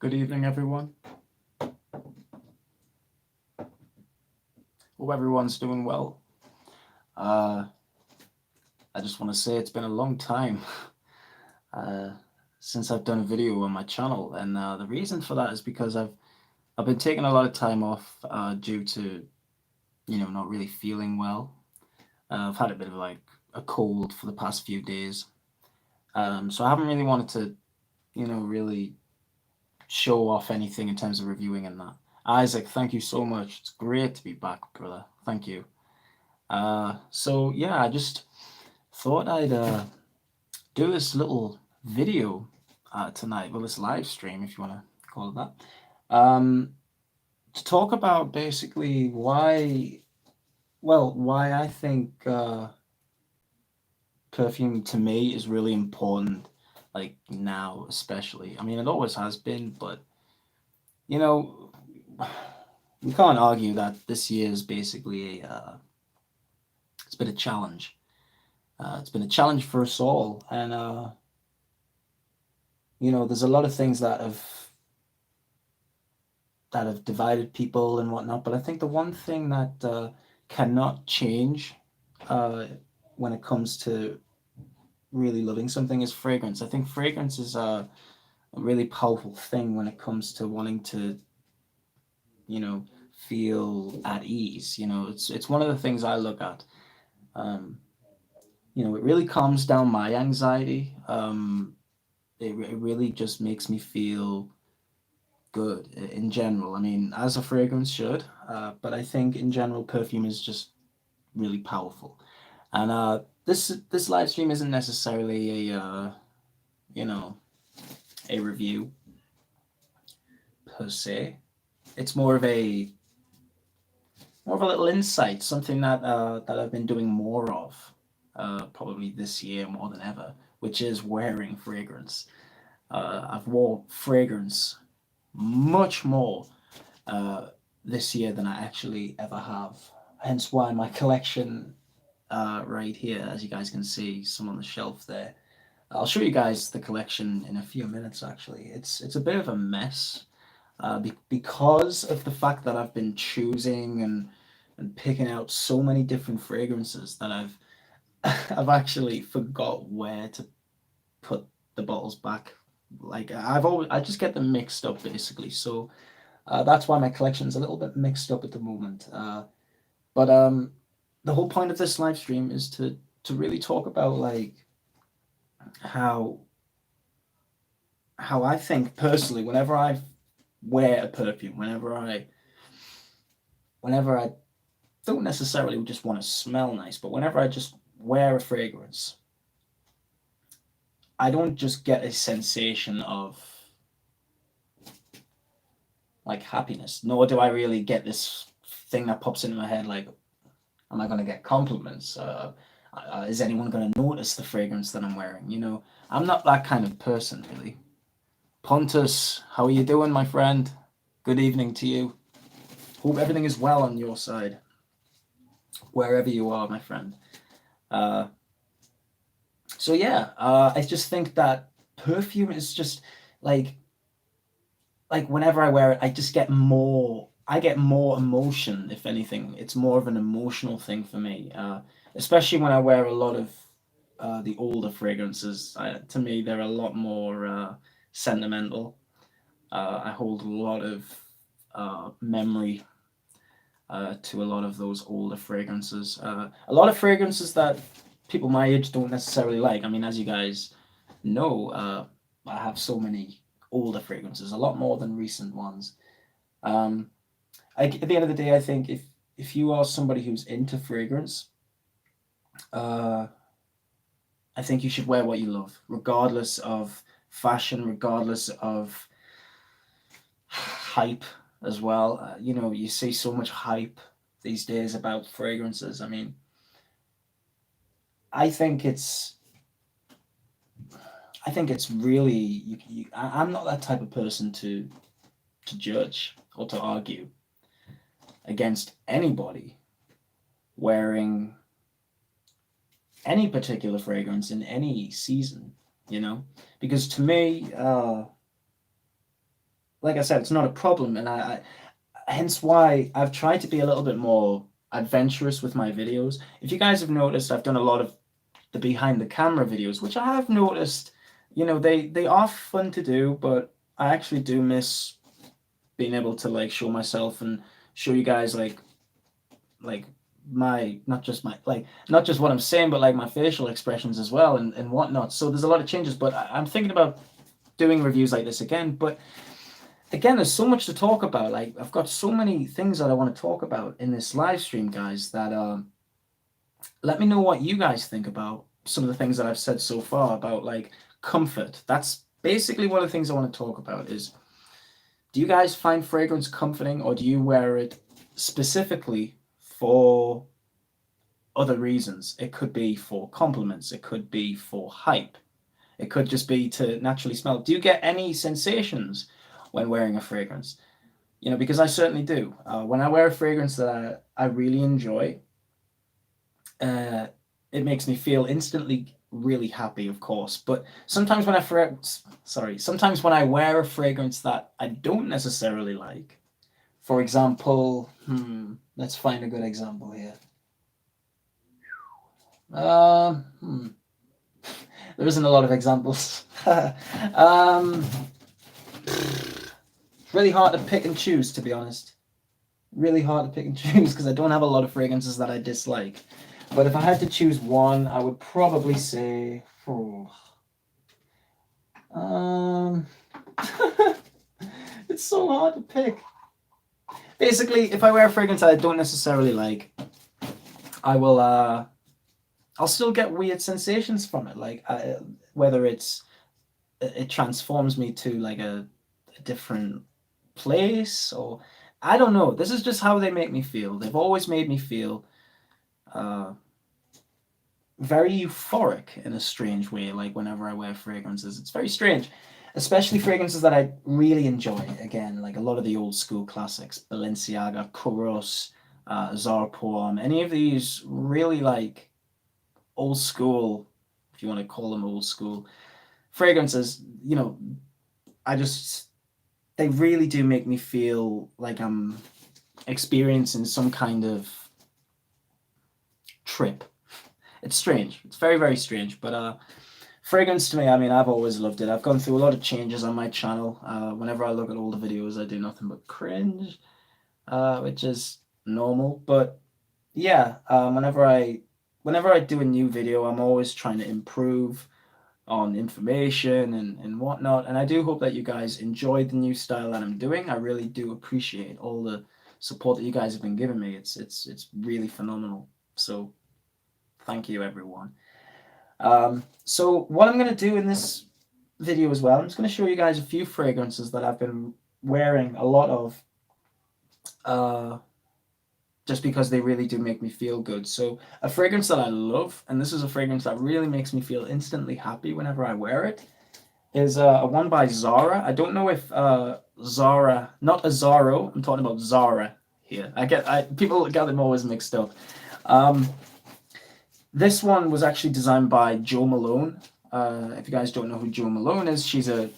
Good evening, everyone. Hope everyone's doing well. I just want to say it's been a long time uh, since I've done a video on my channel, and the reason for that is because I've been taking a lot of time off due to not really feeling well. I've had a bit of like a cold for the past few days, so I haven't really wanted to really show off anything in terms of reviewing and that. Isaac, thank you so much. It's great to be back, brother. Thank you. So yeah, I just thought I'd do this little video tonight, well, this live stream, if you want to call it that, to talk about basically why I think perfume to me is really important, like now especially. I mean, it always has been, but you know, we can't argue that this year is basically it's been a challenge. It's been a challenge for us all, and there's a lot of things that have divided people and whatnot. But I think the one thing that cannot change when it comes to really loving something is fragrance. I think fragrance is a really powerful thing when it comes to wanting to, feel at ease. It's one of the things I look at. Um, it really calms down my anxiety. It really just makes me feel good in general. I mean, as a fragrance should, but I think in general, perfume is just really powerful. And this live stream isn't necessarily you know, a review per se. It's more of a little insight, something that I've been doing more of, probably this year more than ever, which is wearing fragrance. I've wore fragrance much more uh, this year than I actually ever have. Hence why my collection right here, as you guys can see, some on the shelf there. I'll show you guys the collection in a few minutes. Actually, it's a bit of a mess because of the fact that I've been choosing and picking out so many different fragrances that I've actually forgot where to put the bottles back. Like I just get them mixed up basically. So that's why my collection's a little bit mixed up at the moment. But the whole point of this live stream is to really talk about like how how I think personally whenever I wear a perfume, whenever I don't necessarily just want to smell nice, but whenever I just wear a fragrance, I don't just get a sensation of like happiness, nor do I really get this thing that pops into my head like, am I going to get compliments? Is anyone going to notice the fragrance that I'm wearing? I'm not that kind of person, really. Pontus, how are you doing, my friend? Good evening to you. Hope everything is well on your side, wherever you are, my friend. So yeah, I just think that perfume is just like whenever I wear it, I get more emotion, if anything. It's more of an emotional thing for me, especially when I wear a lot of the older fragrances. To me, they're a lot more sentimental. I hold a lot of memory to a lot of those older fragrances. A lot of fragrances that people my age don't necessarily like. I mean, as you guys know, I have so many older fragrances, a lot more than recent ones. At the end of the day, I think if you are somebody who's into fragrance, I think you should wear what you love, regardless of fashion, regardless of hype as well. You see so much hype these days about fragrances. I mean, I think it's really I'm not that type of person to judge or to argue against anybody wearing any particular fragrance in any season, because to me, like I said, it's not a problem, and hence why I've tried to be a little bit more adventurous with my videos. If you guys have noticed, I've done a lot of the behind the camera videos, which I have noticed, they are fun to do, but I actually do miss being able to like show myself and show you guys like my not just what I'm saying, but like my facial expressions as well and whatnot. So there's a lot of changes, but I'm thinking about doing reviews like this again. But again, there's so much to talk about. Like I've got so many things that I want to talk about in this live stream, guys, that let me know what you guys think about some of the things that I've said so far about like comfort. That's basically one of the things I want to talk about is, do you guys find fragrance comforting, or do you wear it specifically for other reasons? It could be for compliments, it could be for hype, it could just be to naturally smell. Do you get any sensations when wearing a fragrance? Because I certainly do. When I wear a fragrance that I really enjoy, it makes me feel instantly really happy, of course. But sometimes sometimes when I wear a fragrance that I don't necessarily like, for example, let's find a good example here. There isn't a lot of examples. Really hard to pick and choose, to be honest. Really hard to pick and choose because I don't have a lot of fragrances that I dislike. But if I had to choose one, I would probably say, it's so hard to pick. Basically, if I wear a fragrance that I don't necessarily like, I'll still get weird sensations from it. Like whether it transforms me to like a different place, or I don't know. This is just how they make me feel. They've always made me feel very euphoric in a strange way. Like whenever I wear fragrances, it's very strange, especially fragrances that I really enjoy. Again, like a lot of the old school classics, Balenciaga, Kouros, Zara, any of these really like old school, if you want to call them old school fragrances, they really do make me feel like I'm experiencing some kind of trip. It's strange. It's very, very strange. But fragrance to me, I mean, I've always loved it. I've gone through a lot of changes on my channel. Whenever I look at all the videos, I do nothing but cringe, which is normal. But yeah, whenever I do a new video, I'm always trying to improve on information and whatnot. And I do hope that you guys enjoy the new style that I'm doing. I really do appreciate all the support that you guys have been giving me. It's really phenomenal. So thank you, everyone. So what I'm going to do in this video as well, I'm just going to show you guys a few fragrances that I've been wearing a lot of, just because they really do make me feel good. So a fragrance that I love, and this is a fragrance that really makes me feel instantly happy whenever I wear it, is a one by Zara. I don't know if Zara, not Azaro, I'm talking about Zara here. People get them always mixed up. This one was actually designed by Jo Malone. If you guys don't know who Jo Malone is, she's a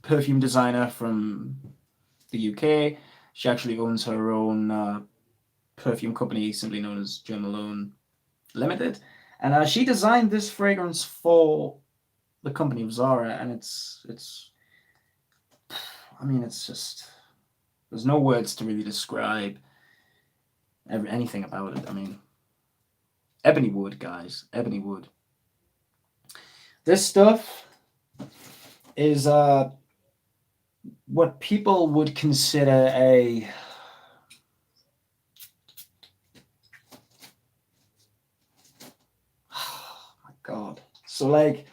perfume designer from the UK. She actually owns her own perfume company, simply known as Jo Malone Limited. And she designed this fragrance for the company of Zara, and it's just, there's no words to really describe anything about it. I mean, ebony wood, guys, ebony wood. This stuff is what people would consider a God. So like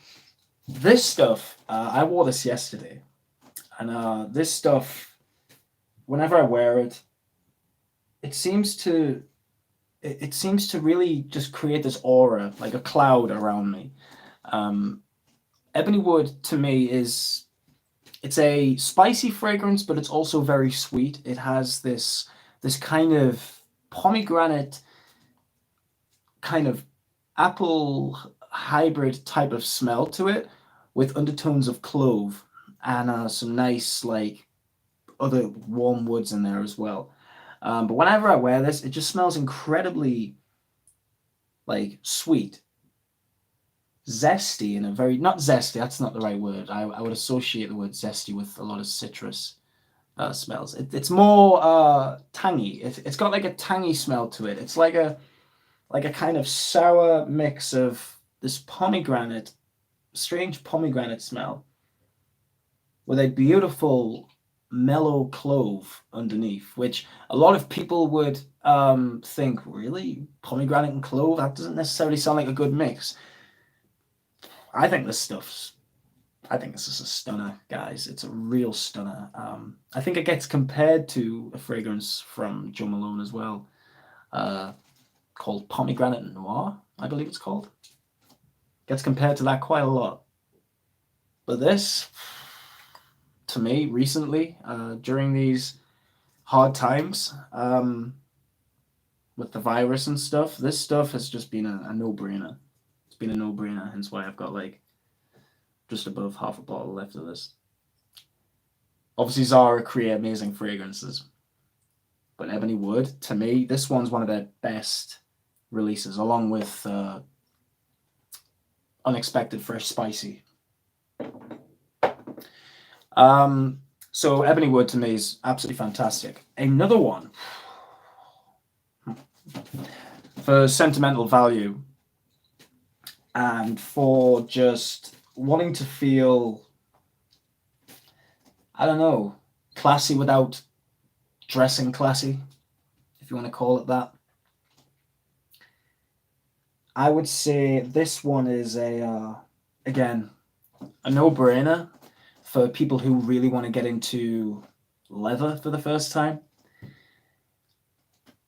this stuff, I wore this yesterday, and this stuff, whenever I wear it, it seems to really just create this aura, like a cloud around me. Ebony wood to me it's a spicy fragrance, but it's also very sweet. It has this kind of pomegranate, kind of apple hybrid type of smell to it, with undertones of clove and some nice like other warm woods in there as well. But whenever I wear this, it just smells incredibly like sweet, zesty in a very, not zesty, that's not the right word. I would associate the word zesty with a lot of citrus smells. It's more tangy. It's got like a tangy smell to it. It's like a kind of sour mix of this pomegranate, strange pomegranate smell with a beautiful mellow clove underneath, which a lot of people would think, really? Pomegranate and clove? That doesn't necessarily sound like a good mix. I think this is a stunner, guys. It's a real stunner. I think it gets compared to a fragrance from Jo Malone as well, called Pomegranate Noir, I believe it's called. Gets compared to that quite a lot. But this, to me, recently, during these hard times with the virus and stuff, this stuff has just been a no-brainer. It's been a no-brainer, hence why I've got like just above half a bottle left of this. Obviously, Zara create amazing fragrances, but Ebony Wood, to me, this one's one of their best releases, along with Unexpected Fresh Spicy. So Ebony Wood to me is absolutely fantastic. Another one for sentimental value and for just wanting to feel, I don't know, classy without dressing classy, if you want to call it that. I would say this one is again, a no-brainer for people who really want to get into leather for the first time.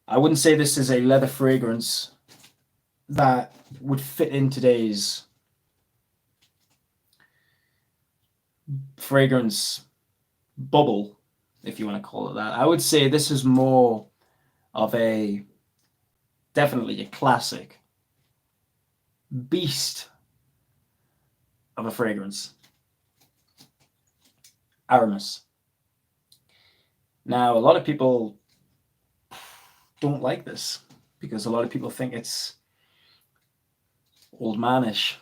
I wouldn't say this is a leather fragrance that would fit in today's fragrance bubble, if you want to call it that. I would say this is more of definitely a classic beast of a fragrance. Aramis. Now, a lot of people don't like this because a lot of people think it's old manish.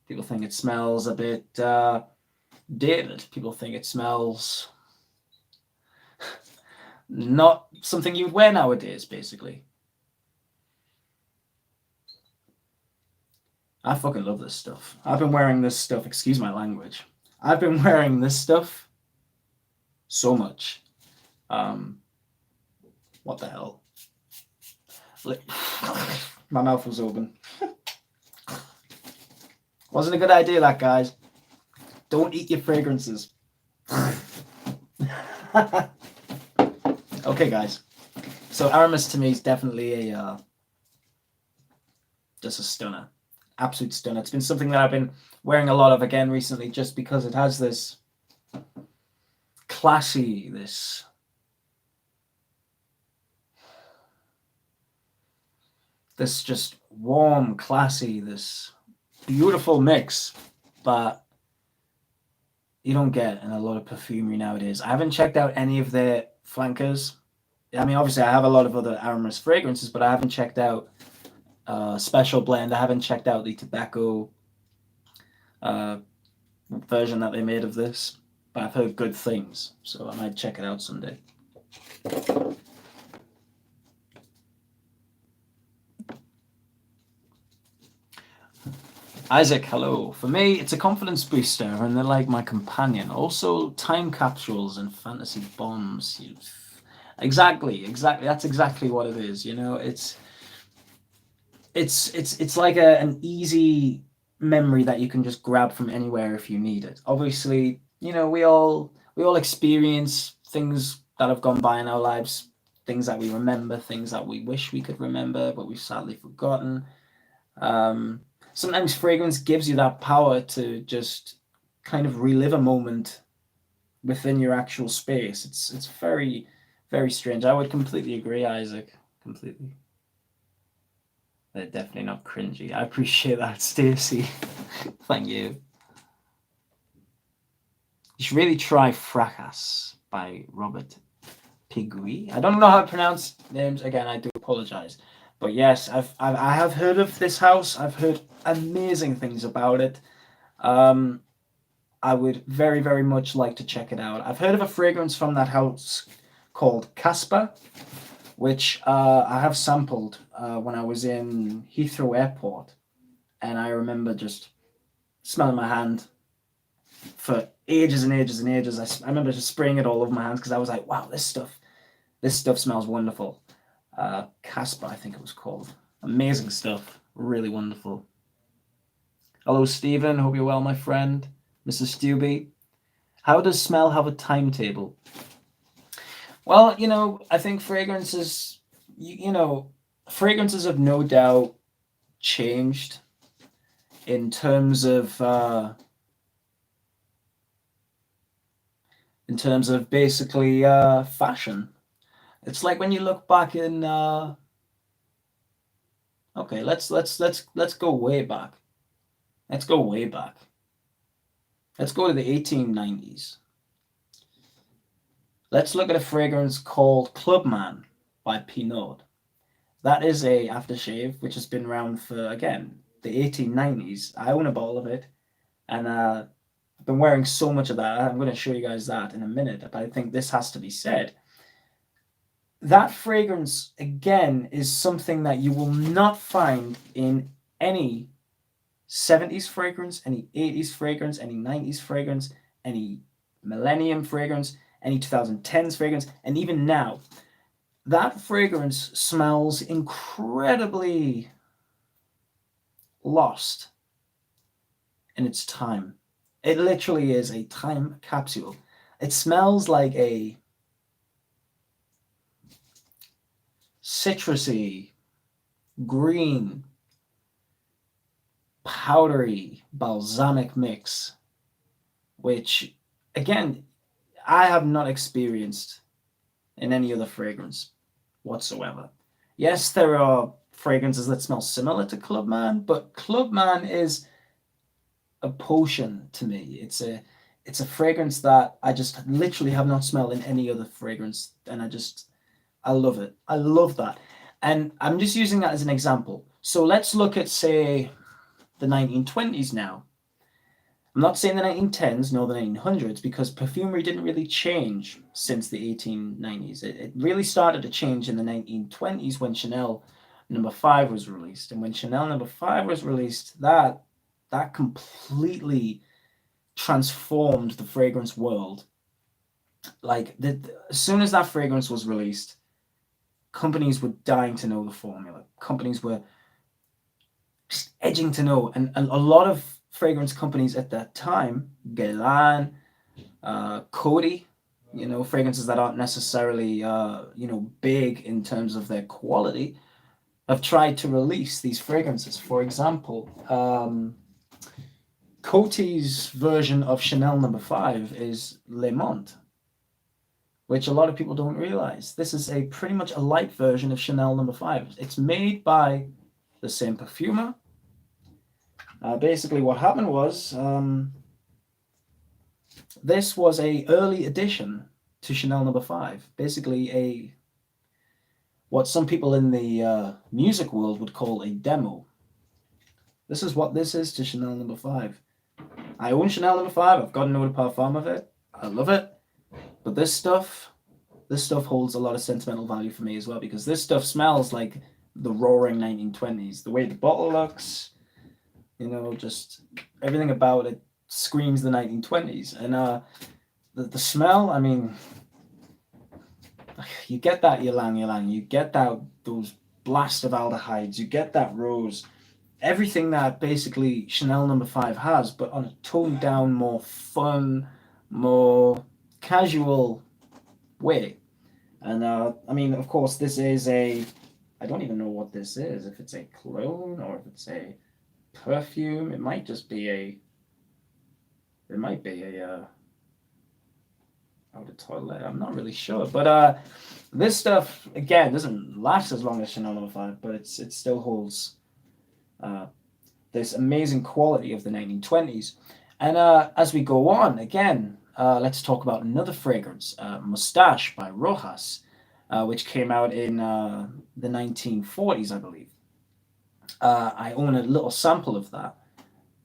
People think it smells a bit dated. People think it smells not something you'd wear nowadays, basically. I fucking love this stuff. I've been wearing this stuff, excuse my language. I've been wearing this stuff so much. What the hell? My mouth was open. Wasn't a good idea, that, guys. Don't eat your fragrances. Okay, guys. So Aramis to me is definitely just a stunner. Absolute stunner. It's been something that I've been wearing a lot of again recently just because it has this classy, this just warm, classy, this beautiful mix, but you don't get in a lot of perfumery nowadays. I haven't checked out any of their flankers. I mean, obviously I have a lot of other Aramis fragrances, but I haven't checked out Special Blend. I haven't checked out the tobacco version that they made of this, but I've heard good things, so I might check it out someday. Isaac, hello. For me, it's a confidence booster, and they're like my companion. Also, time capsules and fantasy bombs. Exactly. That's exactly what it is. You know, it's like an easy memory that you can just grab from anywhere if you need it. Obviously, you know, we all experience things that have gone by in our lives, things that we remember, things that we wish we could remember, but we've sadly forgotten. Sometimes fragrance gives you that power to just kind of relive a moment within your actual space. It's very, very strange. I would completely agree, Isaac. Completely. They're definitely not cringy. I appreciate that, Stacey. Thank you. You should really try Fracas by Robert Pigui. I don't know how to pronounce names. Again, I do apologize. But yes, I have heard of this house. I've heard amazing things about it. I would very, very much like to check it out. I've heard of a fragrance from that house called Casbah, which I have sampled when I was in Heathrow Airport. And I remember just smelling my hand for ages and ages and ages. I remember just spraying it all over my hands because I was like, wow, this stuff smells wonderful. Casbah, I think it was called. Amazing stuff. Really wonderful. Hello, Stephen. Hope you're well, my friend. Mrs. Stewby. How does smell have a timetable? Well, I think fragrances, fragrances have no doubt changed in terms of basically fashion. It's like when you look back in okay, let's go way back. Let's go way back. Let's go to the 1890s. Let's look at a fragrance called Clubman by Pinot. That is a aftershave which has been around for, again, the 1890s. I own a bottle of it, and I've been wearing so much of that. I'm going to show you guys that in a minute, but I think this has to be said. That fragrance, again, is something that you will not find in any 70s fragrance, any 80s fragrance, any 90s fragrance, any millennium fragrance, any 2010s fragrance, and even now. That fragrance smells incredibly lost in its time. It literally is a time capsule. It smells like a citrusy, green, powdery, balsamic mix, which, again, I have not experienced in any other fragrance whatsoever. Yes, there are fragrances that smell similar to Clubman, but Clubman is a potion to me. It's a fragrance that I just literally have not smelled in any other fragrance, and I love it. I love that. And I'm just using that as an example. So let's look at, say, the 1920s now. I'm not saying the 1910s nor the 1900s, because perfumery didn't really change since the 1890s. It really started to change in the 1920s when Chanel No. 5 was released. And when Chanel No. 5 was released, that completely transformed the fragrance world. Like, as soon as that fragrance was released, companies were dying to know the formula. Companies were just edging to know. And a lot of fragrance companies at that time, Guerlain, Coty, fragrances that aren't necessarily, big in terms of their quality, have tried to release these fragrances. For example, Coty's version of Chanel No. 5 is Le Monde, which a lot of people don't realize. This is pretty much a light version of Chanel No. 5. It's made by the same perfumer. Basically, what happened was this was a early addition to Chanel No. 5. Basically, what some people in the music world would call a demo. This is what this is to Chanel No. 5. I own Chanel No. 5. I've got an eau de parfum of it. I love it. But this stuff holds a lot of sentimental value for me as well, because this stuff smells like the roaring 1920s. The way the bottle looks, just everything about it screams the 1920s. And the smell, I mean, you get that ylang ylang, you get those blast of aldehydes, you get that rose, everything that basically Chanel No. 5 has, but on a toned down, more fun, more casual way. And I mean, of course, this is I don't even know what this is, if it's a cologne or if it's a perfume. It might just be eau de toilette. I'm not really sure, but this stuff, again, doesn't last as long as Chanel No. 5, but it still holds this amazing quality of the 1920s. And as we go on, again, let's talk about another fragrance, Mustache by Rojas, which came out in the 1940s, I believe. I own a little sample of that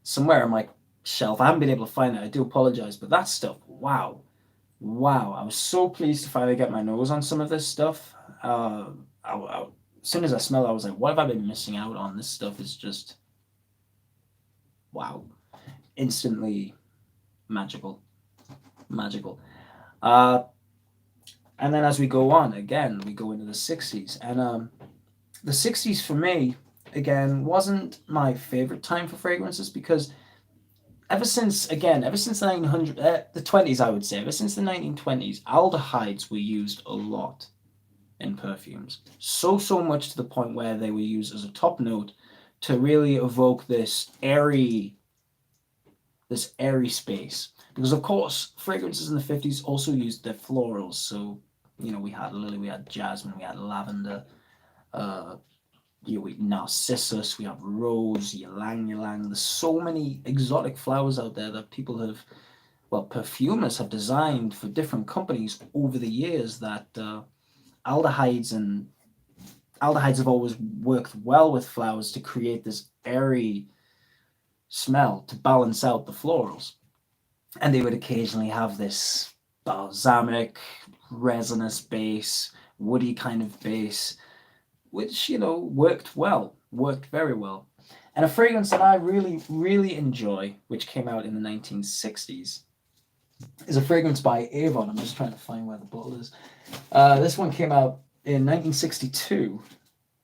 somewhere on my shelf. I haven't been able to find it. I do apologize, but that stuff, wow, wow! I was so pleased to finally get my nose on some of this stuff. As soon as I smelled it, I was like, "What have I been missing out on?" This stuff is just wow, instantly magical, magical. Uh, and then as we go on, again, we go into the '60s, and the '60s for me, again, wasn't my favorite time for fragrances because ever since the 1900, the 20s, I would say, ever since the 1920s, aldehydes were used a lot in perfumes. So much to the point where they were used as a top note to really evoke this airy space. Because of course, fragrances in the 50s also used their florals. So, we had lily, we had jasmine, we had lavender, uh, we narcissus, we have rose, ylang ylang. There's so many exotic flowers out there that perfumers have designed for different companies over the years that aldehydes and aldehydes have always worked well with flowers to create this airy smell to balance out the florals. And they would occasionally have this balsamic, resinous base, woody kind of base, which, worked very well. And a fragrance that I really, really enjoy, which came out in the 1960s, is a fragrance by Avon. I'm just trying to find where the bottle is. This one came out in 1962,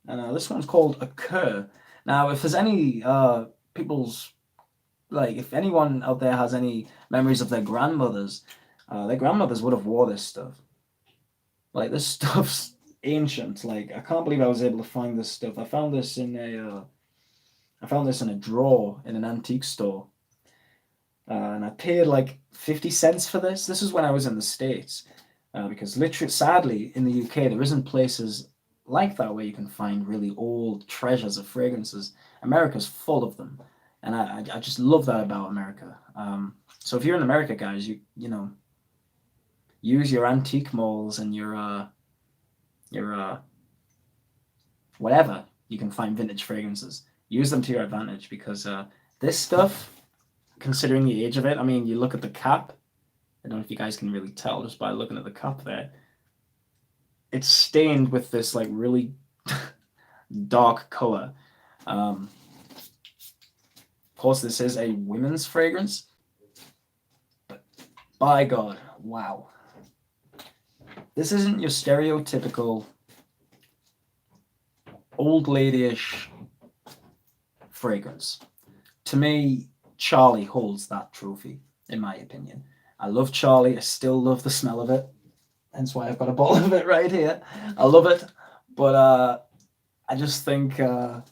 and this one's called Occur. Now, if there's any if anyone out there has any memories of their grandmothers would have wore this stuff. Like, this stuff's ancient. Like, I can't believe I was able to find this stuff. I found this in a drawer in an antique store, and I paid like 50 cents for this. This is when I was in the States, because literally, sadly, in the UK, there isn't places like that where you can find really old treasures of fragrances. America's full of them, and I just love that about America. So if you're in America, guys, you use your antique malls and your whatever you can find vintage fragrances. Use them to your advantage, because this stuff, considering the age of it, I mean, you look at the cap. I don't know if you guys can really tell just by looking at the cap there. It's stained with this like really dark color. Of course, this is a women's fragrance, but by God, wow. This isn't your stereotypical old ladyish fragrance. To me, Charlie holds that trophy, in my opinion. I love Charlie. I still love the smell of it. Hence why I've got a bottle of it right here. I love it. But I just think that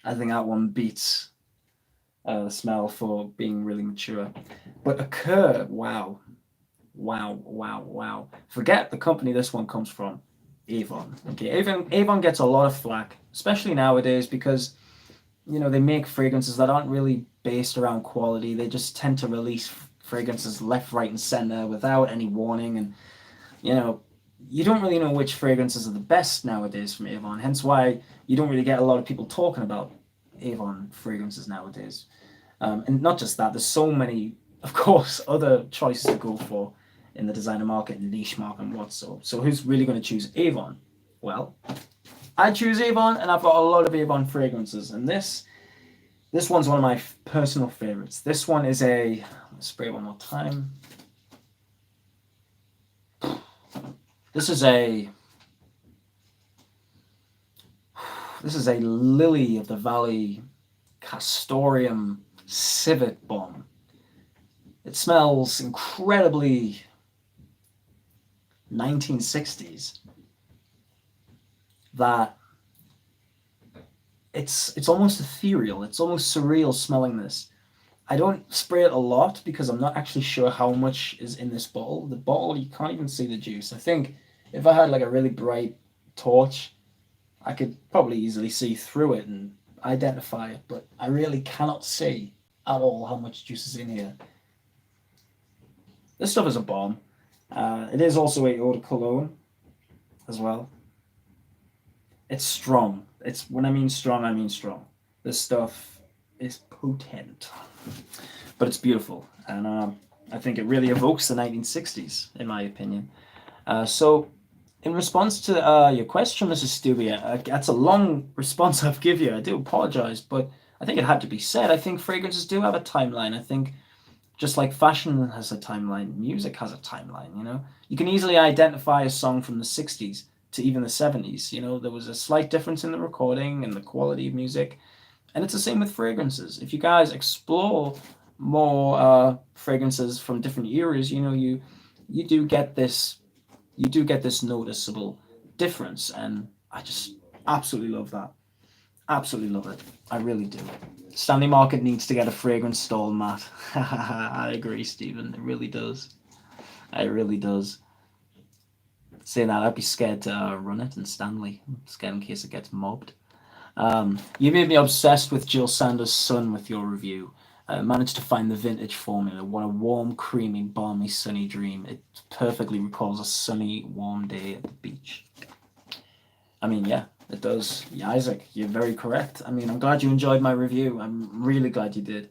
one beats the smell for being really mature. But Occur, wow. Forget the company this one comes from, Avon. Okay, Avon gets a lot of flack, especially nowadays, because they make fragrances that aren't really based around quality. They just tend to release fragrances left, right, and center without any warning, and you don't really know which fragrances are the best nowadays from Avon. Hence why you don't really get a lot of people talking about Avon fragrances nowadays. And not just that, there's so many, of course, other choices to go for in the designer market, niche market, and what so. So who's really going to choose Avon? Well, I choose Avon, and I've got a lot of Avon fragrances, and this one's one of my personal favorites. This one is let's spray it one more time. This is a Lily of the Valley Castoreum Civet Bomb. It smells incredibly 1960s. That it's almost ethereal. It's almost surreal smelling this. I don't spray it a lot because I'm not actually sure how much is in this bottle. The bottle, you can't even see the juice. I think if I had like a really bright torch, I could probably easily see through it and identify it, but I really cannot see at all how much juice is in here. This stuff is a bomb. It is also a eau de cologne as well. It's strong. It's when I mean strong, I mean strong. This stuff is potent, but it's beautiful, and I think it really evokes the 1960s, in my opinion. So, in response to your question, Mrs. Stubia, that's a long response I've given you. I do apologize, but I think it had to be said. I think fragrances do have a timeline. I think just like fashion has a timeline, music has a timeline, you know? You can easily identify a song from the 60s to even the 70s, you know? There was a slight difference in the recording and the quality of music. And it's the same with fragrances. If you guys explore more fragrances from different eras, you know, you do get this noticeable difference, and I just absolutely love that. Absolutely love it. I really do. Stanley Market needs to get a fragrance stall, Matt. I agree, Stephen. It really does. It really does. Saying that, I'd be scared to run it in Stanley. I'm scared in case it gets mobbed. You made me obsessed with Jill Sanders' Sun with your review. Managed to find the vintage formula. What a warm, creamy, balmy, sunny dream. It perfectly recalls a sunny, warm day at the beach. I mean, yeah, it does. Yeah, Isaac, you're very correct. I mean, I'm glad you enjoyed my review. I'm really glad you did.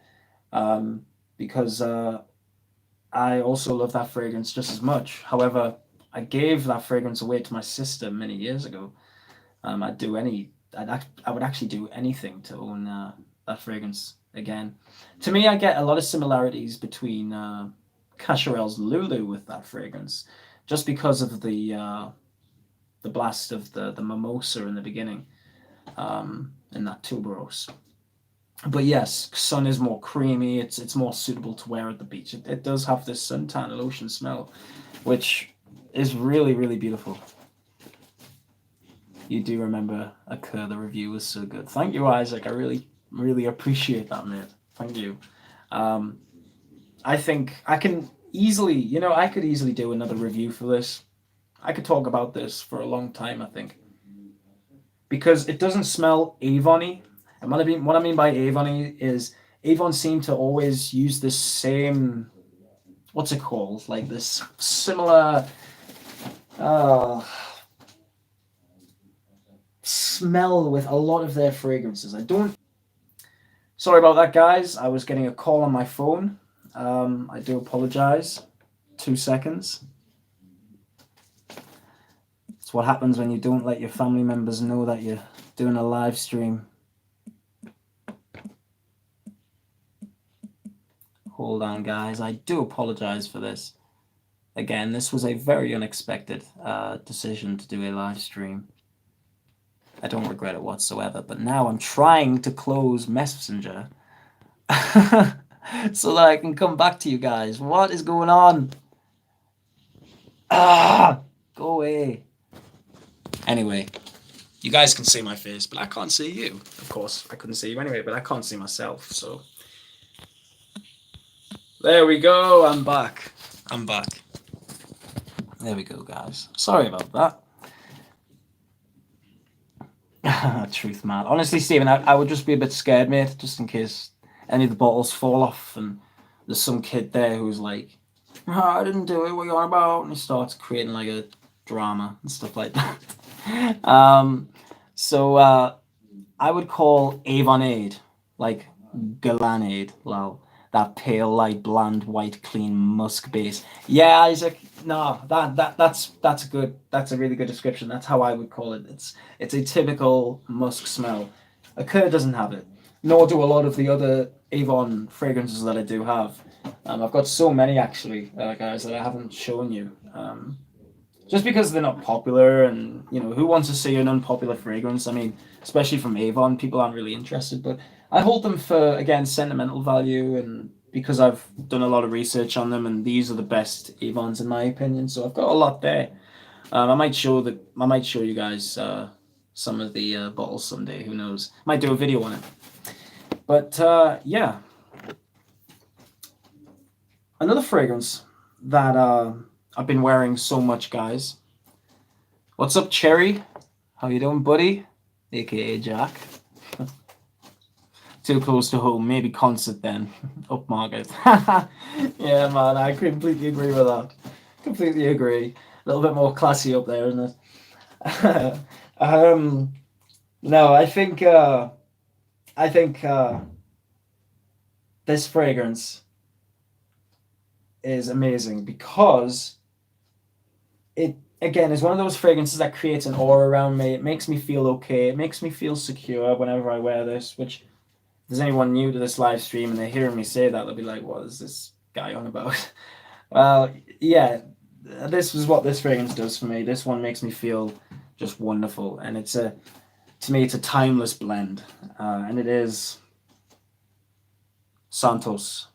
Because I also love that fragrance just as much. However, I gave that fragrance away to my sister many years ago. I would actually do anything to own that fragrance again. To me, I get a lot of similarities between Cacharel's Lulu with that fragrance, just because of the blast of the mimosa in the beginning, in that tuberose. But yes, Sun is more creamy. It's more suitable to wear at the beach. It does have this suntan lotion smell, which is really, really beautiful. You do remember a Kerr, the review was so good. Thank you, Isaac. I really, really appreciate that, mate. Thank you. I think I can easily, I could easily do another review for this. I could talk about this for a long time, I think. Because it doesn't smell Avon-y. And what I mean by Avon-y is Avon seem to always use this same, what's it called? Like this similar smell with a lot of their fragrances. Sorry about that, guys. I was getting a call on my phone. I do apologize. 2 seconds. It's what happens when you don't let your family members know that you're doing a live stream. Hold on, guys. I do apologize for this. Again, this was a very unexpected decision to do a live stream. I don't regret it whatsoever, but now I'm trying to close Messenger so that I can come back to you guys. What is going on? Go away. Anyway, you guys can see my face, but I can't see you. Of course, I couldn't see you anyway, but I can't see myself, so... There we go, I'm back. There we go, guys. Sorry about that. Truth, man. Honestly, Stephen, I would just be a bit scared, mate, just in case any of the bottles fall off and there's some kid there who's like, I didn't do it, what are you on about? And he starts creating like a drama and stuff like that. So I would call Avonade, like Galanade, lol. That pale, light, bland, white, clean musk base. Yeah, Isaac. No, that's good. That's a really good description. That's how I would call it. It's a typical musk smell. A Kerr doesn't have it, nor do a lot of the other Avon fragrances that I do have. I've got so many actually, guys, that I haven't shown you. Just because they're not popular, and who wants to see an unpopular fragrance? I mean, especially from Avon, people aren't really interested. But I hold them for, again, sentimental value, and because I've done a lot of research on them, and these are the best Avons in my opinion. So I've got a lot there. I might show you guys some of the bottles someday. Who knows? Might do a video on it. But yeah, another fragrance that I've been wearing so much, guys. What's up, Cherry? How you doing, buddy? AKA Jack. too close to home. Maybe concert then, upmarket. Yeah, man, I completely agree with that. Completely agree. A little bit more classy up there, isn't it? No, I think this fragrance is amazing because it again is one of those fragrances that creates an aura around me. It makes me feel okay. It makes me feel secure whenever I wear this. Which, if there's anyone new to this live stream and they're hearing me say that, they'll be like, "What is this guy on about?" Well, yeah, this is what this fragrance does for me. This one makes me feel just wonderful, and to me, it's a timeless blend, and it is Santos.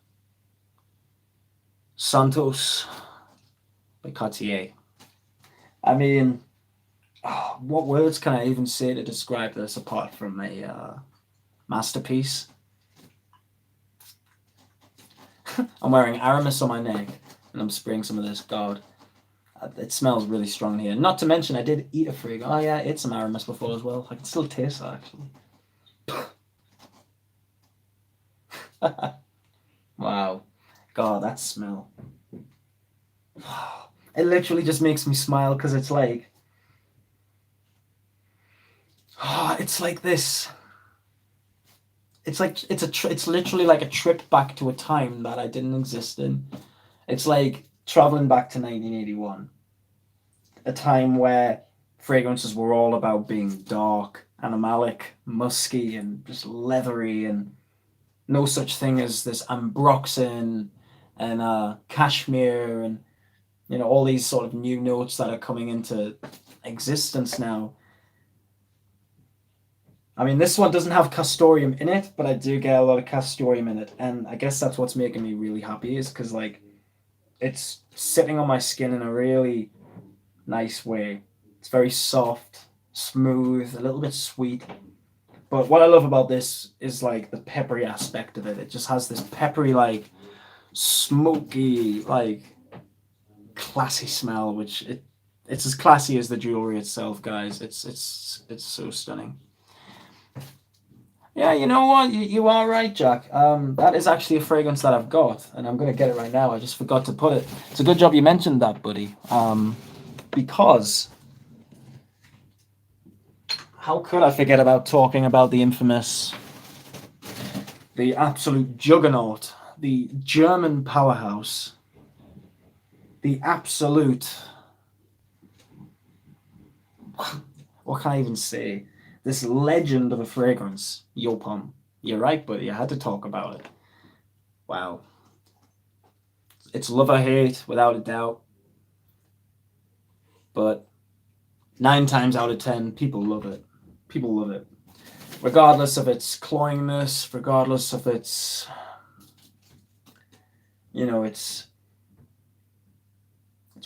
Santos by Cartier. I mean, what words can I even say to describe this apart from a masterpiece? I'm wearing Aramis on my neck, and I'm spraying some of this God. It smells really strong here. Not to mention, I did eat a fragrance. Oh yeah, I ate some Aramis before as well. I can still taste that actually. Wow, God, that smell. It literally just makes me smile because it's like, it's like this. It's like it's literally like a trip back to a time that I didn't exist in. It's like traveling back to 1981, a time where fragrances were all about being dark, animalic, musky, and just leathery, and no such thing as this ambroxan and cashmere and all these sort of new notes that are coming into existence now. I mean, this one doesn't have castoreum in it, but I do get a lot of castoreum in it, and I guess that's what's making me really happy is because like it's sitting on my skin in a really nice way. It's very soft, smooth, a little bit sweet. But what I love about this is like the peppery aspect of it. It just has this peppery, like smoky, like classy smell, which it's as classy as the jewelry itself, guys. It's so stunning. Yeah, you know what? You are right, Jack. That is actually a fragrance that I've got, and I'm gonna get it right now. I just forgot to put it. It's a good job you mentioned that, buddy. Because how could I forget about talking about the infamous, the absolute juggernaut, the German powerhouse, the absolute. What can I even say? This legend of a fragrance, Yopom. You're right, buddy. I had to talk about it. Wow. It's love or hate, without a doubt. But 9 times out of 10, people love it. People love it. Regardless of its cloyingness, regardless of its, its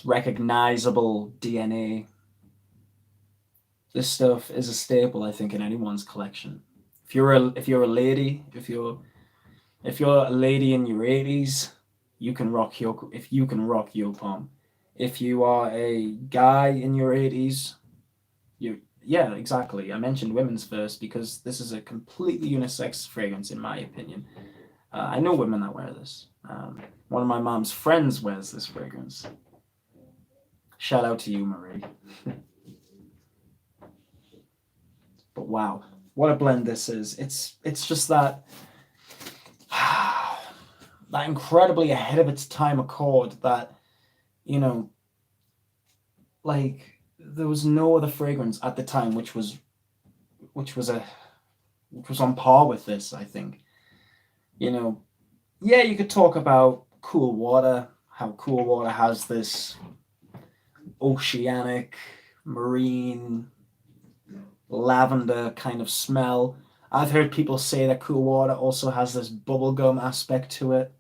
recognizable DNA. This stuff is a staple, I think, in anyone's collection. If you're a lady, if you're a lady in your 80s, you can rock Yopom. If you are a guy in your 80s, yeah, exactly. I mentioned women's first because this is a completely unisex fragrance, in my opinion. I know women that wear this. One of my mom's friends wears this fragrance. Shout out to you, Mori. But wow, what a blend this is. It's just that that incredibly ahead of its time accord that, like there was no other fragrance at the time which was on par with this, I think. Yeah, you could talk about Cool Water, how Cool Water has this oceanic, marine, lavender kind of smell. I've heard people say that Cool Water also has this bubblegum aspect to it.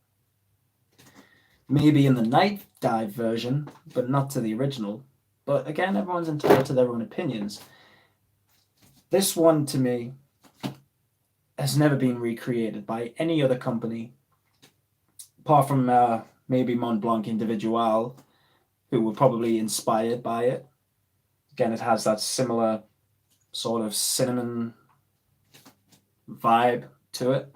Maybe in the Night Dive version, but not to the original. But again, everyone's entitled to their own opinions. This one, to me, has never been recreated by any other company, apart from maybe Montblanc Individual, who were probably inspired by it. Again, it has that similar sort of cinnamon vibe, to it.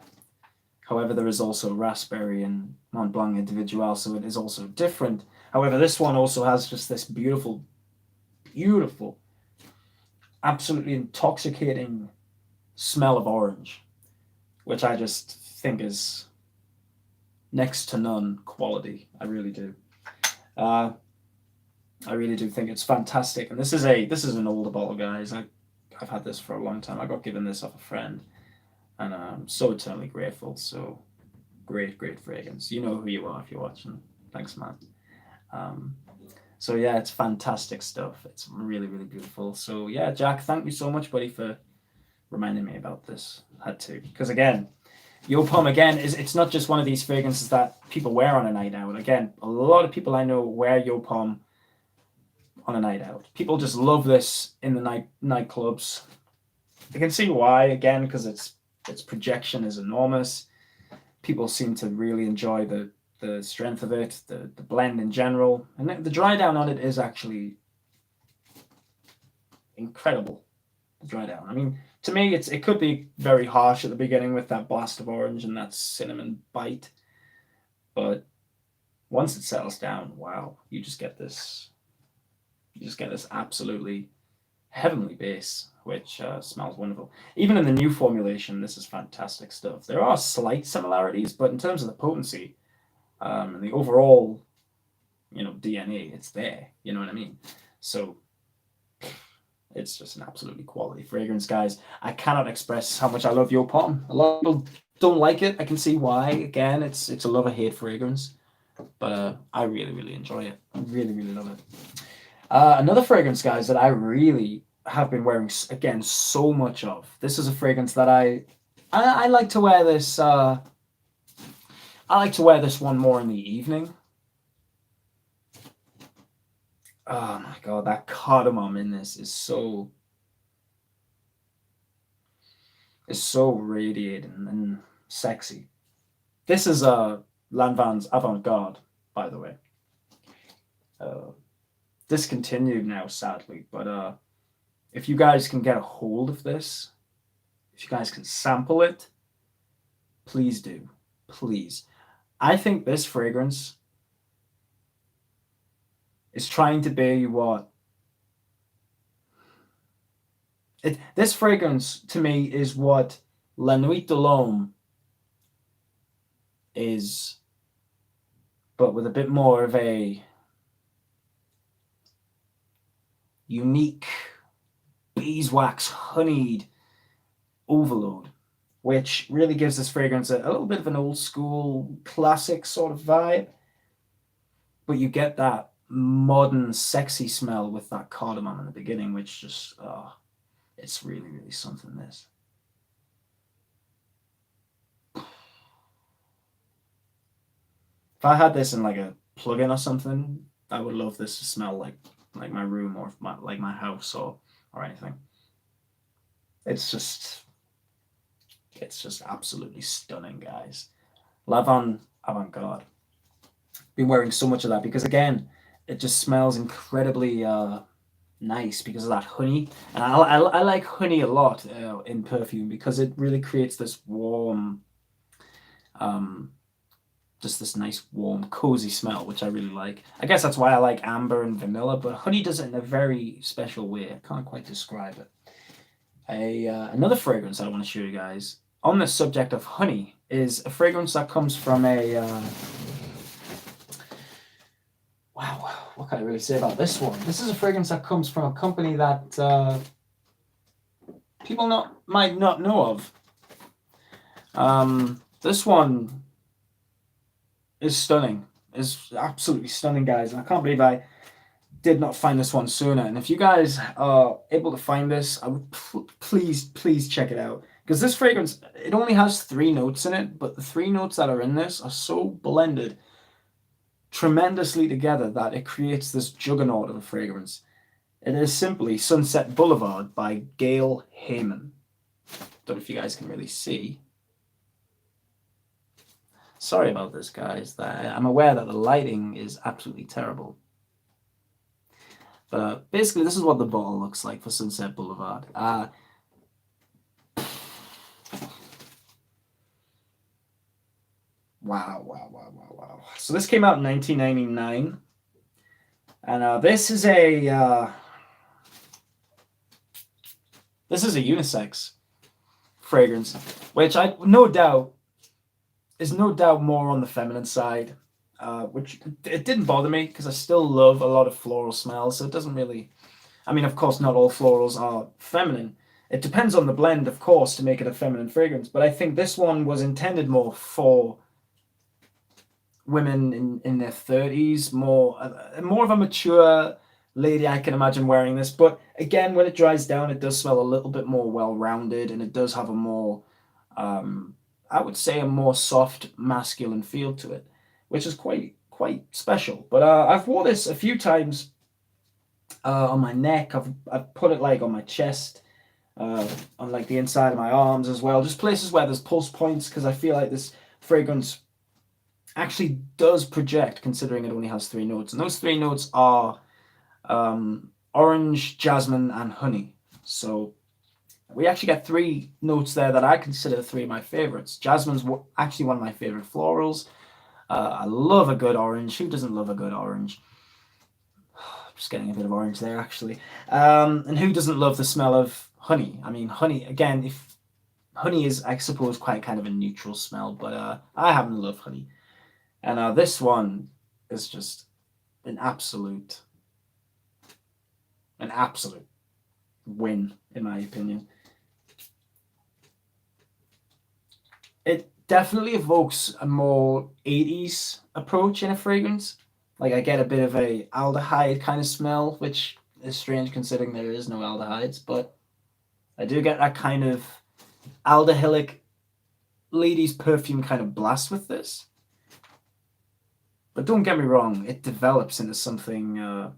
However, there is also raspberry and Mont Blanc individual, so it is also different. However, this one also has just this beautiful, beautiful, absolutely intoxicating smell of orange, which I just think is next to none quality. I really do. I really do think it's fantastic. And this is an older bottle, guys. I've had this for a long time. I got given this off a friend, and I'm so eternally grateful. So great fragrance. You know who you are if you're watching. Thanks, man. So yeah, it's fantastic stuff. It's really beautiful. So yeah, Jack, thank you so much, buddy, for reminding me about this. Had to, because again, Yo Pom again it's not just one of these fragrances that people wear on a night out. Again, a lot of people I know wear Yo Pom on a night out. People just love this in the nightclubs. I can see why, again, because its projection is enormous. People seem to really enjoy the strength of it, the blend in general, and the dry down on it is actually incredible. The dry down. I mean, to me, it could be very harsh at the beginning with that blast of orange and that cinnamon bite, but once it settles down, wow, you just get this absolutely heavenly base, which smells wonderful. Even in the new formulation, this is fantastic stuff. There are slight similarities, but in terms of the potency and the overall, DNA, it's there. You know what I mean? So it's just an absolutely quality fragrance, guys. I cannot express how much I love Yo Pom. A lot of people don't like it. I can see why. Again, it's a love or hate fragrance, but I really enjoy it. I really love it. Another fragrance, guys, that I really have been wearing again so much of. This is a fragrance that I like to wear this. I like to wear this one more in the evening. Oh my god, that cardamom in this is so radiating and sexy. This is Lanvin's Avant-Garde, by the way. Discontinued now, sadly, but if you guys can get a hold of this, if you guys can sample it, please do. Please. I think this fragrance is trying to be what this fragrance to me is what La Nuit de l'Homme is, but with a bit more of a unique beeswax honeyed overload, which really gives this fragrance a little bit of an old school classic sort of vibe, but you get that modern sexy smell with that cardamom in the beginning, which just it's really something. This if I had this in like a plug-in or something, I would love this to smell like my room or my house or anything. It's just absolutely stunning, guys. Lanvin Avant-Garde. Been wearing so much of that because again, it just smells incredibly nice because of that honey, and I like honey a lot in perfume because it really creates this warm, just this nice warm cozy smell, which I really like. I guess that's why I like amber and vanilla, but honey does it in a very special way. I can't quite describe it. Another fragrance I want to show you guys on the subject of honey is a fragrance that comes from a wow, what can I really say about this one? This is a fragrance that comes from a company that people might not know of. This one is stunning. Is absolutely stunning, guys. And I can't believe I did not find this one sooner. And if you guys are able to find this, I would please check it out. Because this fragrance, it only has 3 notes in it, but the 3 notes that are in this are so blended tremendously together that it creates this juggernaut of a fragrance. It is simply Sunset Boulevard by Gail Heyman. Don't know if you guys can really see. Sorry about this, guys. I'm aware that the lighting is absolutely terrible. But basically, this is what the bottle looks like for Sunset Boulevard. Wow, wow, wow, wow, wow. So this came out in 1999, and this is a unisex fragrance, which I no doubt is no doubt more on the feminine side, which it didn't bother me because I still love a lot of floral smells. So it doesn't really. I mean, of course, not all florals are feminine. It depends on the blend, of course, to make it a feminine fragrance. But I think this one was intended more for women in their 30s, more of a mature lady I can imagine wearing this. But again, when it dries down, it does smell a little bit more well-rounded, and it does have a more, I would say, a more soft masculine feel to it, which is quite special. But I've worn this a few times on my neck. I've put it like on my chest, on like the inside of my arms as well, just places where there's pulse points because I feel like this fragrance actually does project, considering it only has three notes, and those three notes are orange, jasmine, and honey. So we actually get three notes there that I consider three of my favorites. Jasmine's actually one of my favorite florals. I love a good orange. Who doesn't love a good orange? Just getting a bit of orange there, actually. And who doesn't love the smell of honey? I mean, honey, again, if honey is, I suppose, quite kind of a neutral smell, but I happen to love honey. And this one is just an absolute, an absolute win, in my opinion. It definitely evokes a more 80s approach in a fragrance. Like I get a bit of a aldehyde kind of smell, which is strange considering there is no aldehydes, but I do get that kind of aldehylic ladies perfume kind of blast with this. But don't get me wrong, it develops into something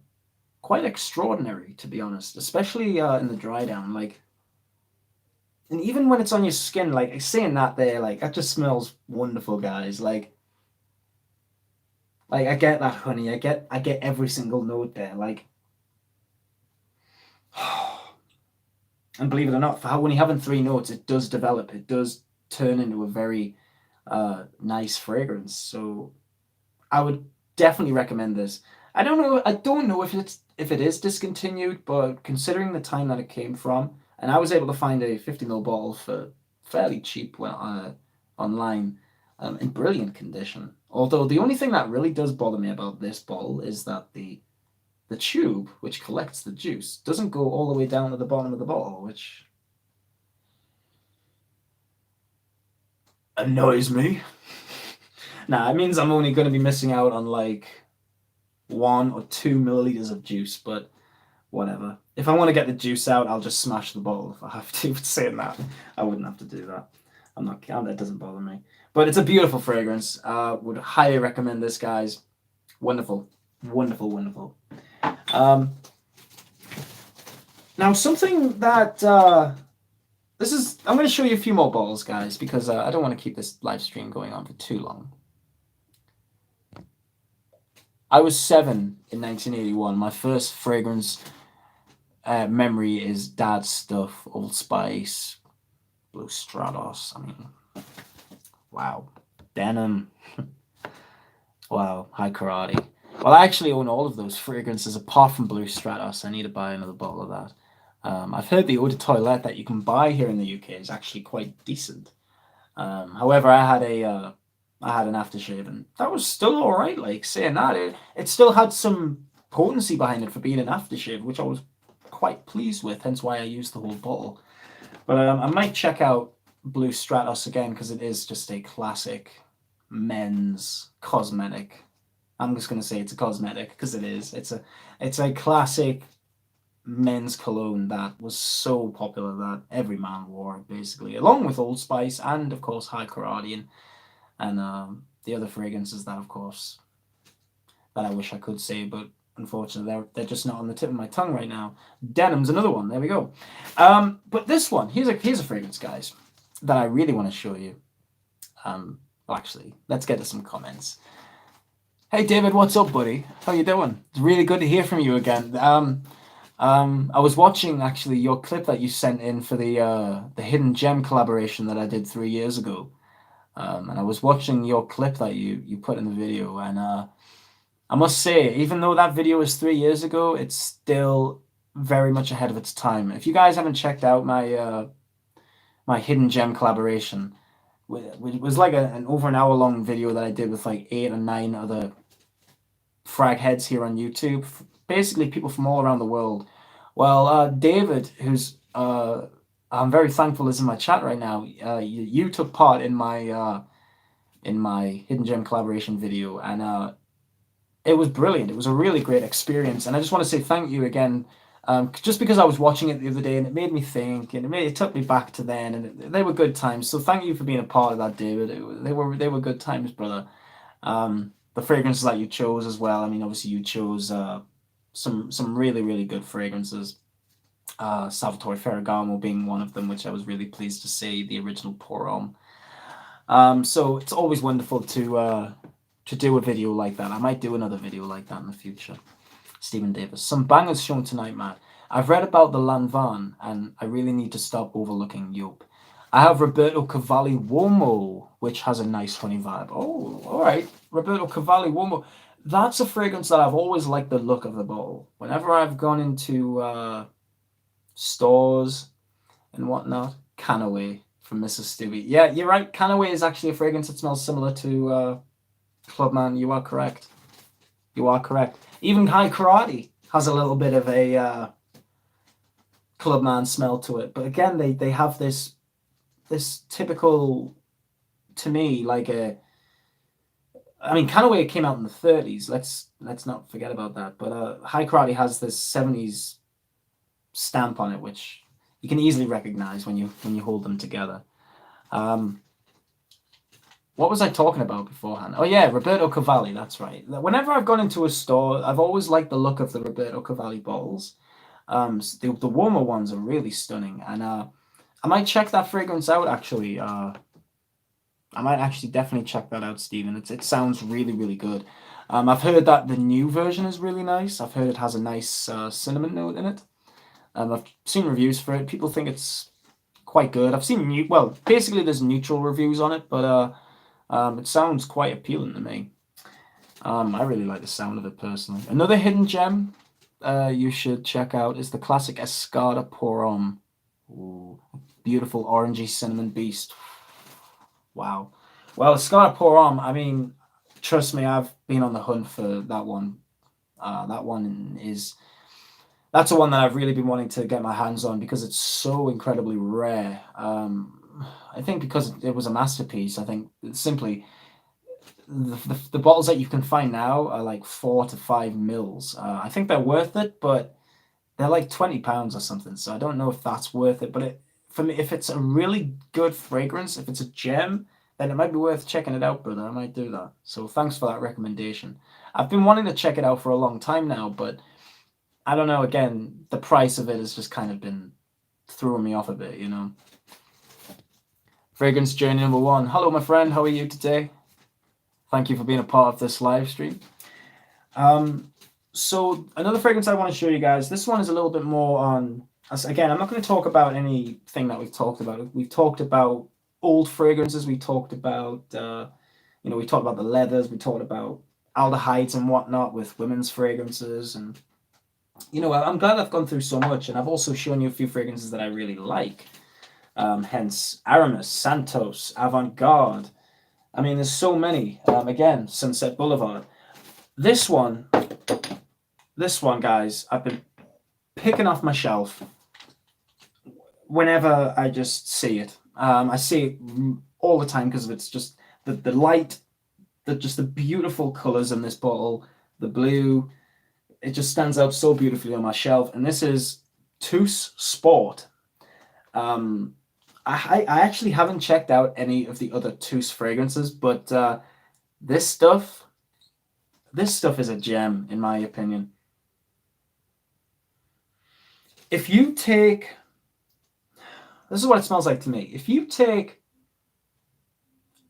quite extraordinary, to be honest, especially in the dry down. Like, and even when it's on your skin, like saying that there, like that just smells wonderful, guys. Like I get that honey, I get every single note there. Like, and believe it or not, for how only having three notes, it does develop. It does turn into a very nice fragrance. So I would definitely recommend this. I don't know. I don't know if it is discontinued, but considering the time that it came from, and I was able to find a 50 ml bottle for fairly cheap online, in brilliant condition. Although the only thing that really does bother me about this bottle is that the tube, which collects the juice, doesn't go all the way down to the bottom of the bottle, which annoys me. Nah, it means I'm only going to be missing out on like 1 or 2 milliliters of juice, but whatever. If I want to get the juice out, I'll just smash the bottle if I have to. Saying that, I wouldn't have to do that. I'm not. That doesn't bother me. But it's a beautiful fragrance. Would highly recommend this, guys. Wonderful, wonderful, wonderful. Um, Now something that this is. I'm going to show you a few more bottles, guys, because I don't want to keep this live stream going on for too long. I was 7 in 1981. My first fragrance memory is Dad's stuff, Old Spice, Blue Stratos. I mean, wow. Denim. Wow. High Karate. Well, I actually own all of those fragrances apart from Blue Stratos. I need to buy another bottle of that. I've heard the Eau de Toilette that you can buy here in the UK is actually quite decent. However, I had an aftershave, and that was still all right. Like saying that, it still had some potency behind it for being an aftershave, which I was quite pleased with. Hence why I used the whole bottle. But I might check out Blue Stratos again because it is just a classic men's cosmetic. I'm just gonna say it's a cosmetic because it is. It's a classic men's cologne that was so popular that every man wore it basically, along with Old Spice and of course High Karate and the other fragrances that, of course, that I wish I could say, but unfortunately they're just not on the tip of my tongue right now. Denim's another one. There we go. But this one, here's a fragrance, guys, that I really want to show you. Well, actually, let's get to some comments. Hey David, what's up, buddy? How you doing? It's really good to hear from you again. I was watching actually your clip that you sent in for the Hidden Gem collaboration that I did 3 years ago. And I was watching your clip that you put in the video, and I must say, even though that video was 3 years ago, it's still very much ahead of its time. If you guys haven't checked out my hidden gem collaboration, it was like an over an hour long video that I did with like 8 or 9 other frag heads here on YouTube, basically people from all around the world. Well, David, who's I'm very thankful is in my chat right now. You took part in my hidden gem collaboration video, and it was brilliant. It was a really great experience, and I just want to say thank you again. Just because I was watching it the other day and it made me think, and it took me back to then, and they were good times. So thank you for being a part of that, David. They were good times, brother. The fragrances that you chose as well. I mean, obviously you chose some really good fragrances. Salvatore Ferragamo being one of them, which I was really pleased to see, the original Pour Homme. So it's always wonderful to do a video like that. I might do another video like that in the future. Stephen Davis. Some bangers shown tonight, Matt. I've read about the Lanvin, and I really need to stop overlooking Yope. I have Roberto Cavalli Uomo, which has a nice honey vibe. Oh, all right. Roberto Cavalli Uomo. That's a fragrance that I've always liked the look of the bottle. Whenever I've gone into stores and whatnot, Canaway from Mrs. Stewie. Yeah, you're right. Canaway is actually a fragrance that smells similar to Clubman. You are correct. You are correct. Even High Karate has a little bit of a Clubman smell to it. But again, they have this typical, to me, like I mean, Canaway came out in the 30s. Let's not forget about that. But High Karate has this 70s stamp on it, which you can easily recognize when you hold them together. What was I talking about beforehand? Oh yeah, Roberto Cavalli, that's right. Whenever I've gone into a store, I've always liked the look of the Roberto Cavalli bottles. The warmer ones are really stunning, and I might check that fragrance out actually. I might actually definitely check that out, Stephen. It sounds really good. I've heard that the new version is really nice. I've heard it has a nice cinnamon note in it. I've seen reviews for it. People think it's quite good. I've seen basically there's neutral reviews on it, but it sounds quite appealing to me. I really like the sound of it personally. Another hidden gem you should check out is the classic Escada Pour Homme. Ooh, beautiful orangey cinnamon beast. Wow. Well, Escada Pour Homme, I mean, trust me, I've been on the hunt for that one. That's the one that I've really been wanting to get my hands on because it's so incredibly rare. I think because it was a masterpiece. I think simply the bottles that you can find now are like 4 to 5 mils. I think they're worth it, but they're like £20 or something. So I don't know if that's worth it. But for me, if it's a really good fragrance, if it's a gem, then it might be worth checking it out, brother. I might do that. So thanks for that recommendation. I've been wanting to check it out for a long time now, but I don't know. Again, the price of it has just kind of been throwing me off a bit, you know. Fragrance Journey number 1. Hello, my friend. How are you today? Thank you for being a part of this live stream. So another fragrance I want to show you guys. This one is a little bit more on. Again, I'm not going to talk about anything that we've talked about. We've talked about old fragrances. We talked about, we talked about the leathers. We talked about aldehydes and whatnot with women's fragrances, and I'm glad I've gone through so much, and I've also shown you a few fragrances that I really like. Hence Aramis, Santos, Avant-Garde. I mean, there's so many. Again, Sunset Boulevard. This one, guys, I've been picking off my shelf whenever I just see it. I see it all the time because of it's just the light, just the beautiful colors in this bottle, the blue. It just stands out so beautifully on my shelf. And this is Tous Sport. I actually haven't checked out any of the other Tous fragrances, but this stuff is a gem, in my opinion. If you take... This is what it smells like to me. If you take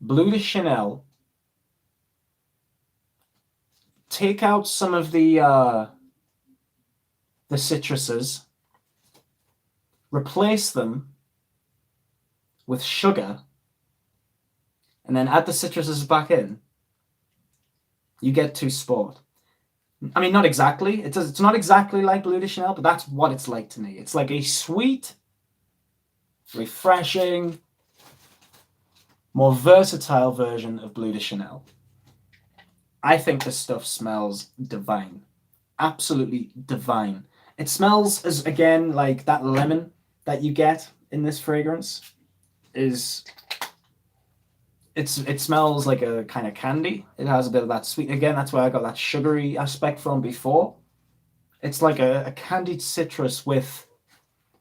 Bleu de Chanel, take out some of the citruses, replace them with sugar, and then add the citruses back in, you get Tous Sport. I mean, not exactly. It's not exactly like Bleu de Chanel, but that's what it's like to me. It's like a sweet, refreshing, more versatile version of Bleu de Chanel. I think this stuff smells divine. Absolutely divine. It smells as, again, like that lemon that you get in this fragrance is... It smells like a kind of candy. It has a bit of that sweet. Again, that's where I got that sugary aspect from before. It's like a candied citrus with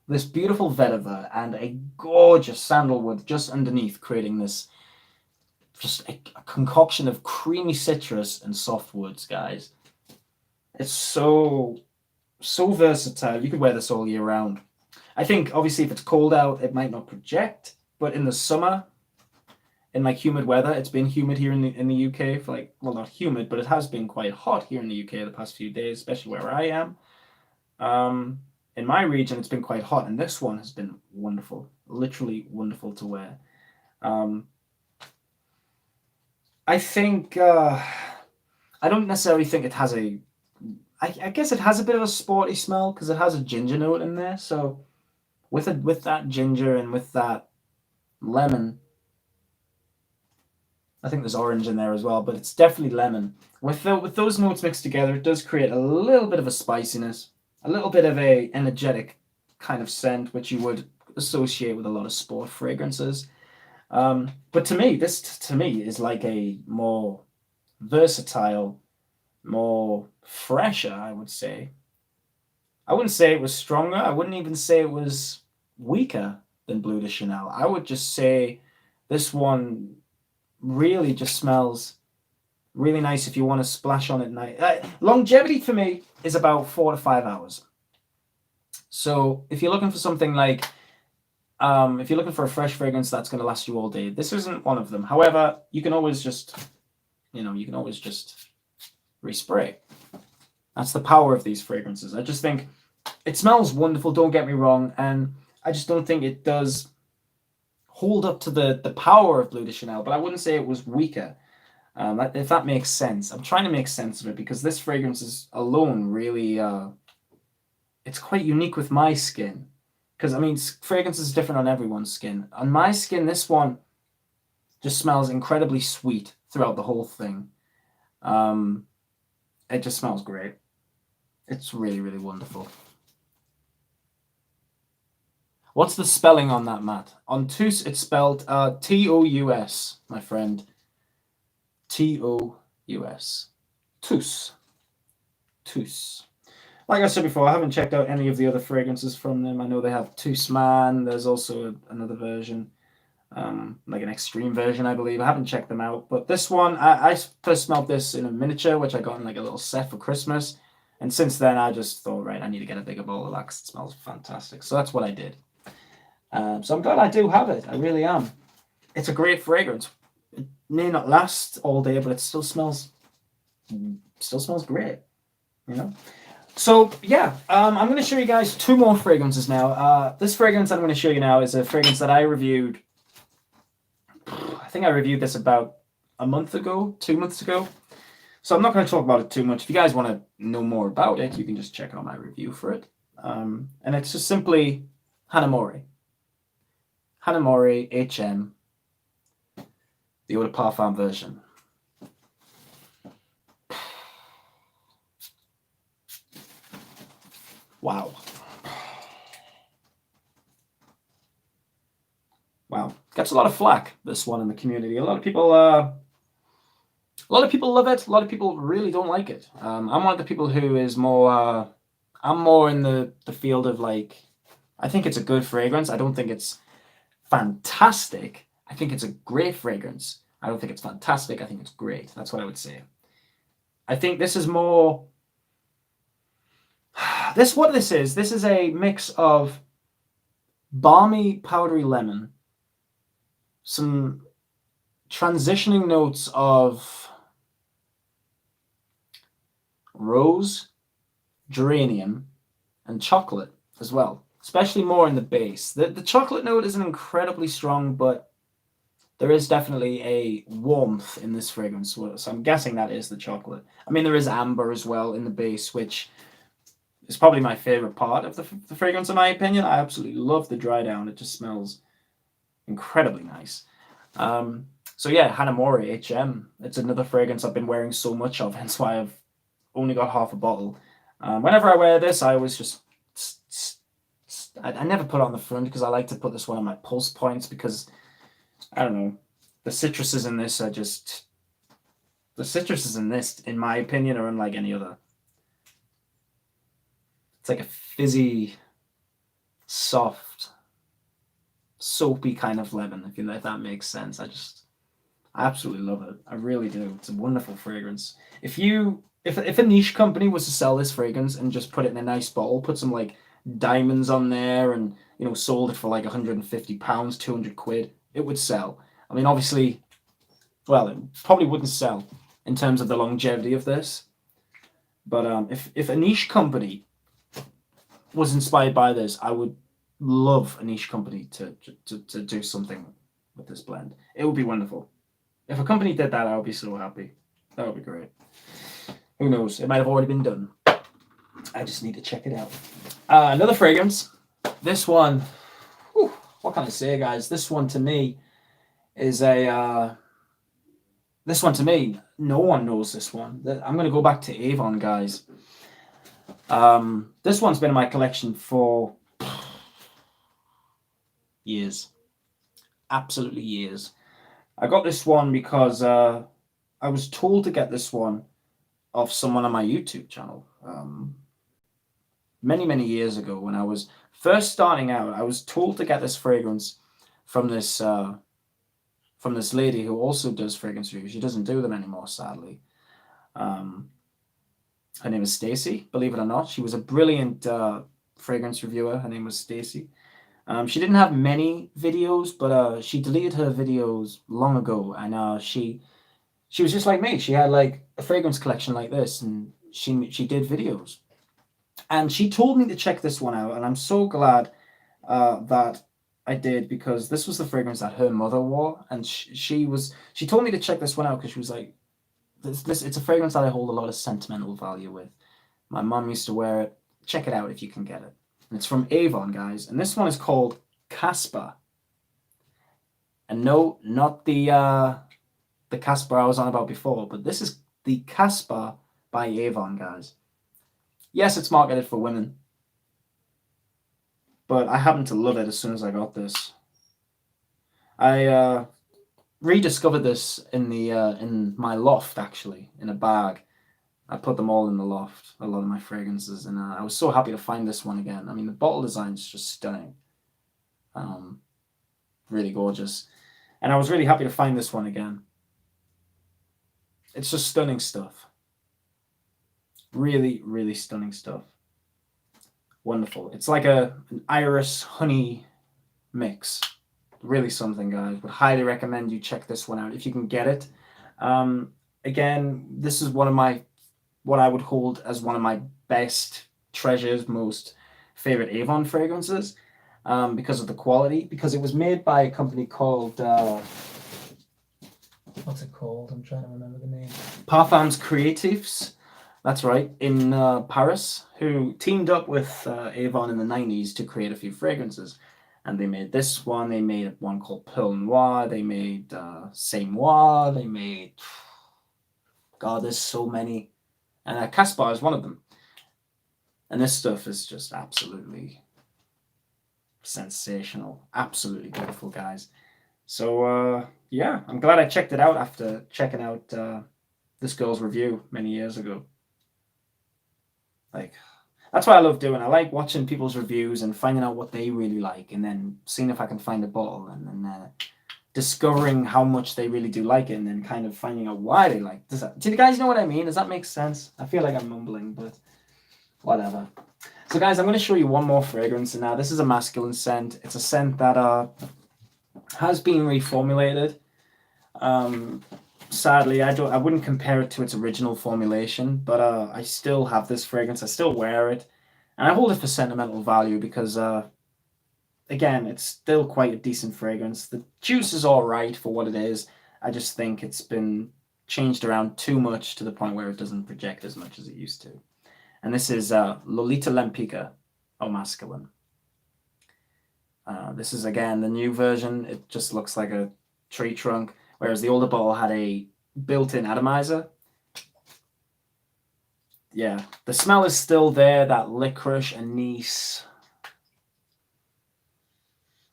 this beautiful vetiver and a gorgeous sandalwood just underneath, creating this just a concoction of creamy citrus and soft woods, guys. It's so versatile. You could wear this all year round. I think obviously if it's cold out, it might not project, but in the summer, in like humid weather, it's been humid here in the UK for like, well, not humid, but it has been quite hot here in the UK the past few days, especially where I am. In my region, it's been quite hot, and this one has been wonderful, literally wonderful to wear. I think I don't necessarily think it has a. I guess it has a bit of a sporty smell because it has a ginger note in there. So with that ginger and with that lemon. I think there's orange in there as well, but it's definitely lemon. With those notes mixed together, it does create a little bit of a spiciness, a little bit of a energetic kind of scent, which you would associate with a lot of sport fragrances. But to me, this is like a more versatile, more fresher, I would say. I wouldn't say it was stronger. I wouldn't even say it was weaker than Bleu de Chanel. I would just say this one really just smells really nice if you want to splash on at night. Longevity for me is about 4 to 5 hours. So if you're looking for something like, if you're looking for a fresh fragrance that's going to last you all day, this isn't one of them. However, you can always just, respray. That's the power of these fragrances. I just think it smells wonderful, don't get me wrong, and I just don't think it does hold up to the power of Bleu de Chanel, but I wouldn't say it was weaker, if that makes sense. I'm trying to make sense of it because this fragrance is alone really, it's quite unique with my skin. Because, I mean, fragrance is different on everyone's skin. On my skin, this one just smells incredibly sweet throughout the whole thing. It just smells great. It's really, really wonderful. What's the spelling on that, Matt? On Tous, it's spelled Tous, my friend. Tous. Tous. Tous. Like I said before, I haven't checked out any of the other fragrances from them. I know they have Tous Man. There's also another version, like an extreme version, I believe. I haven't checked them out. But this one, I first smelled this in a miniature, which I got in like a little set for Christmas. And since then, I just thought, right, I need to get a bigger bowl of that because it smells fantastic. So that's what I did. So I'm glad I do have it. I really am. It's a great fragrance. It may not last all day, but it still smells great, you know? So yeah, I'm going to show you guys 2 more fragrances now. This fragrance I'm going to show you now is a fragrance that I reviewed. I think I reviewed this about a month ago, 2 months ago. So I'm not going to talk about it too much. If you guys want to know more about it, you can just check out my review for it. And it's just simply Hanae Mori. Hanae Mori HM, the Eau de Parfum version. Wow. Wow. Gets a lot of flack, this one, in the community. A lot of people love it. A lot of people really don't like it. I'm one of the people who is more, I'm more in the field of like, I think it's a good fragrance. I don't think it's fantastic. I think it's a great fragrance. I don't think it's fantastic. I think it's great. That's what I would say. I think this is more, what this is a mix of balmy powdery lemon, some transitioning notes of rose, geranium, and chocolate as well, especially more in the base. The chocolate note isn't incredibly strong, but there is definitely a warmth in this fragrance, so I'm guessing that is the chocolate. I mean, there is amber as well in the base, which is probably my favorite part of the fragrance, in my opinion. I absolutely love the dry down. It just smells incredibly nice. So yeah, Hanae Mori HM. It's another fragrance I've been wearing so much of, hence why I've only got half a bottle. Whenever I wear this, I always just I never put it on the front because I like to put this one on my pulse points because I don't know, the citruses in this are just the citruses in this, in my opinion, are unlike any other. It's like a fizzy, soft, soapy kind of lemon, if that makes sense. I absolutely love it. I really do. It's a wonderful fragrance. If a niche company was to sell this fragrance and just put it in a nice bottle, put some like diamonds on there, and sold it for like £150, 200 quid, it would sell. I mean, obviously, well, it probably wouldn't sell in terms of the longevity of this. But if a niche company was inspired by this, I would love a niche company to do something with this blend. It would be wonderful. If a company did that, I would be so happy. That would be great. Who knows? It might have already been done. I just need to check it out. Another fragrance. This one, whew, what can I say, guys? This one to me is a... this one to me, no one knows this one. I'm going to go back to Avon, guys. This one's been in my collection for years. Absolutely years. I got this one because I was told to get this one off someone on my YouTube channel. Many years ago, when I was first starting out, I was told to get this fragrance from this lady who also does fragrance reviews. She doesn't do them anymore, sadly. Her name is Stacy, believe it or not. She was a brilliant fragrance reviewer. Her name was Stacy. She didn't have many videos, but she deleted her videos long ago, and she was just like me. She had like a fragrance collection like this, and she did videos. And she told me to check this one out, and I'm so glad that I did, because this was the fragrance that her mother wore, and she told me to check this one out because she was like, it's a fragrance that I hold a lot of sentimental value with. My mom used to wear it. Check it out if you can get it. And it's from Avon, guys. And this one is called Casbah. And no, not the Casbah I was on about before, but this is the Casbah by Avon, guys. Yes, it's marketed for women, but I happened to love it as soon as I got this. I rediscovered this in my loft, actually, in a bag. I put them all in the loft, a lot of my fragrances, and I was so happy to find this one again. I mean, the bottle design is just stunning. Really gorgeous. And I was really happy to find this one again. It's just stunning stuff. Really stunning stuff. Wonderful. It's like an iris honey mix. Really something, guys. Would highly recommend you check this one out if you can get it. Again, this is what I would hold as one of my best treasures, most favorite Avon fragrances, because of the quality. Because it was made by a company called what's it called? I'm trying to remember the name. Parfums Creatifs. That's right, in Paris, who teamed up with Avon in the 90s to create a few fragrances. And they made this one, they made one called Pearl Noir, they made C'est Moi, they made... God, there's so many. And Casbah is one of them. And this stuff is just absolutely sensational. Absolutely beautiful, guys. So, yeah, I'm glad I checked it out after checking out this girl's review many years ago. Like, that's what I love doing. I like watching people's reviews and finding out what they really like, and then seeing if I can find a bottle, and then discovering how much they really do like it, and then kind of finding out why they like it. Do you guys know what I mean? Does that make sense? I feel like I'm mumbling, but whatever. So guys, I'm going to show you one more fragrance, and now this is a masculine scent. It's a scent that has been reformulated. Sadly, I wouldn't compare it to its original formulation, but I still have this fragrance. I still wear it, and I hold it for sentimental value because again, it's still quite a decent fragrance. The juice is all right for what it is. I just think it's been changed around too much to the point where it doesn't project as much as it used to. And this is Lolita Lempicka Eau Masculine. This is, again, the new version. It just looks like a tree trunk, whereas the older bottle had a built-in atomizer. Yeah, the smell is still there, that licorice, anise,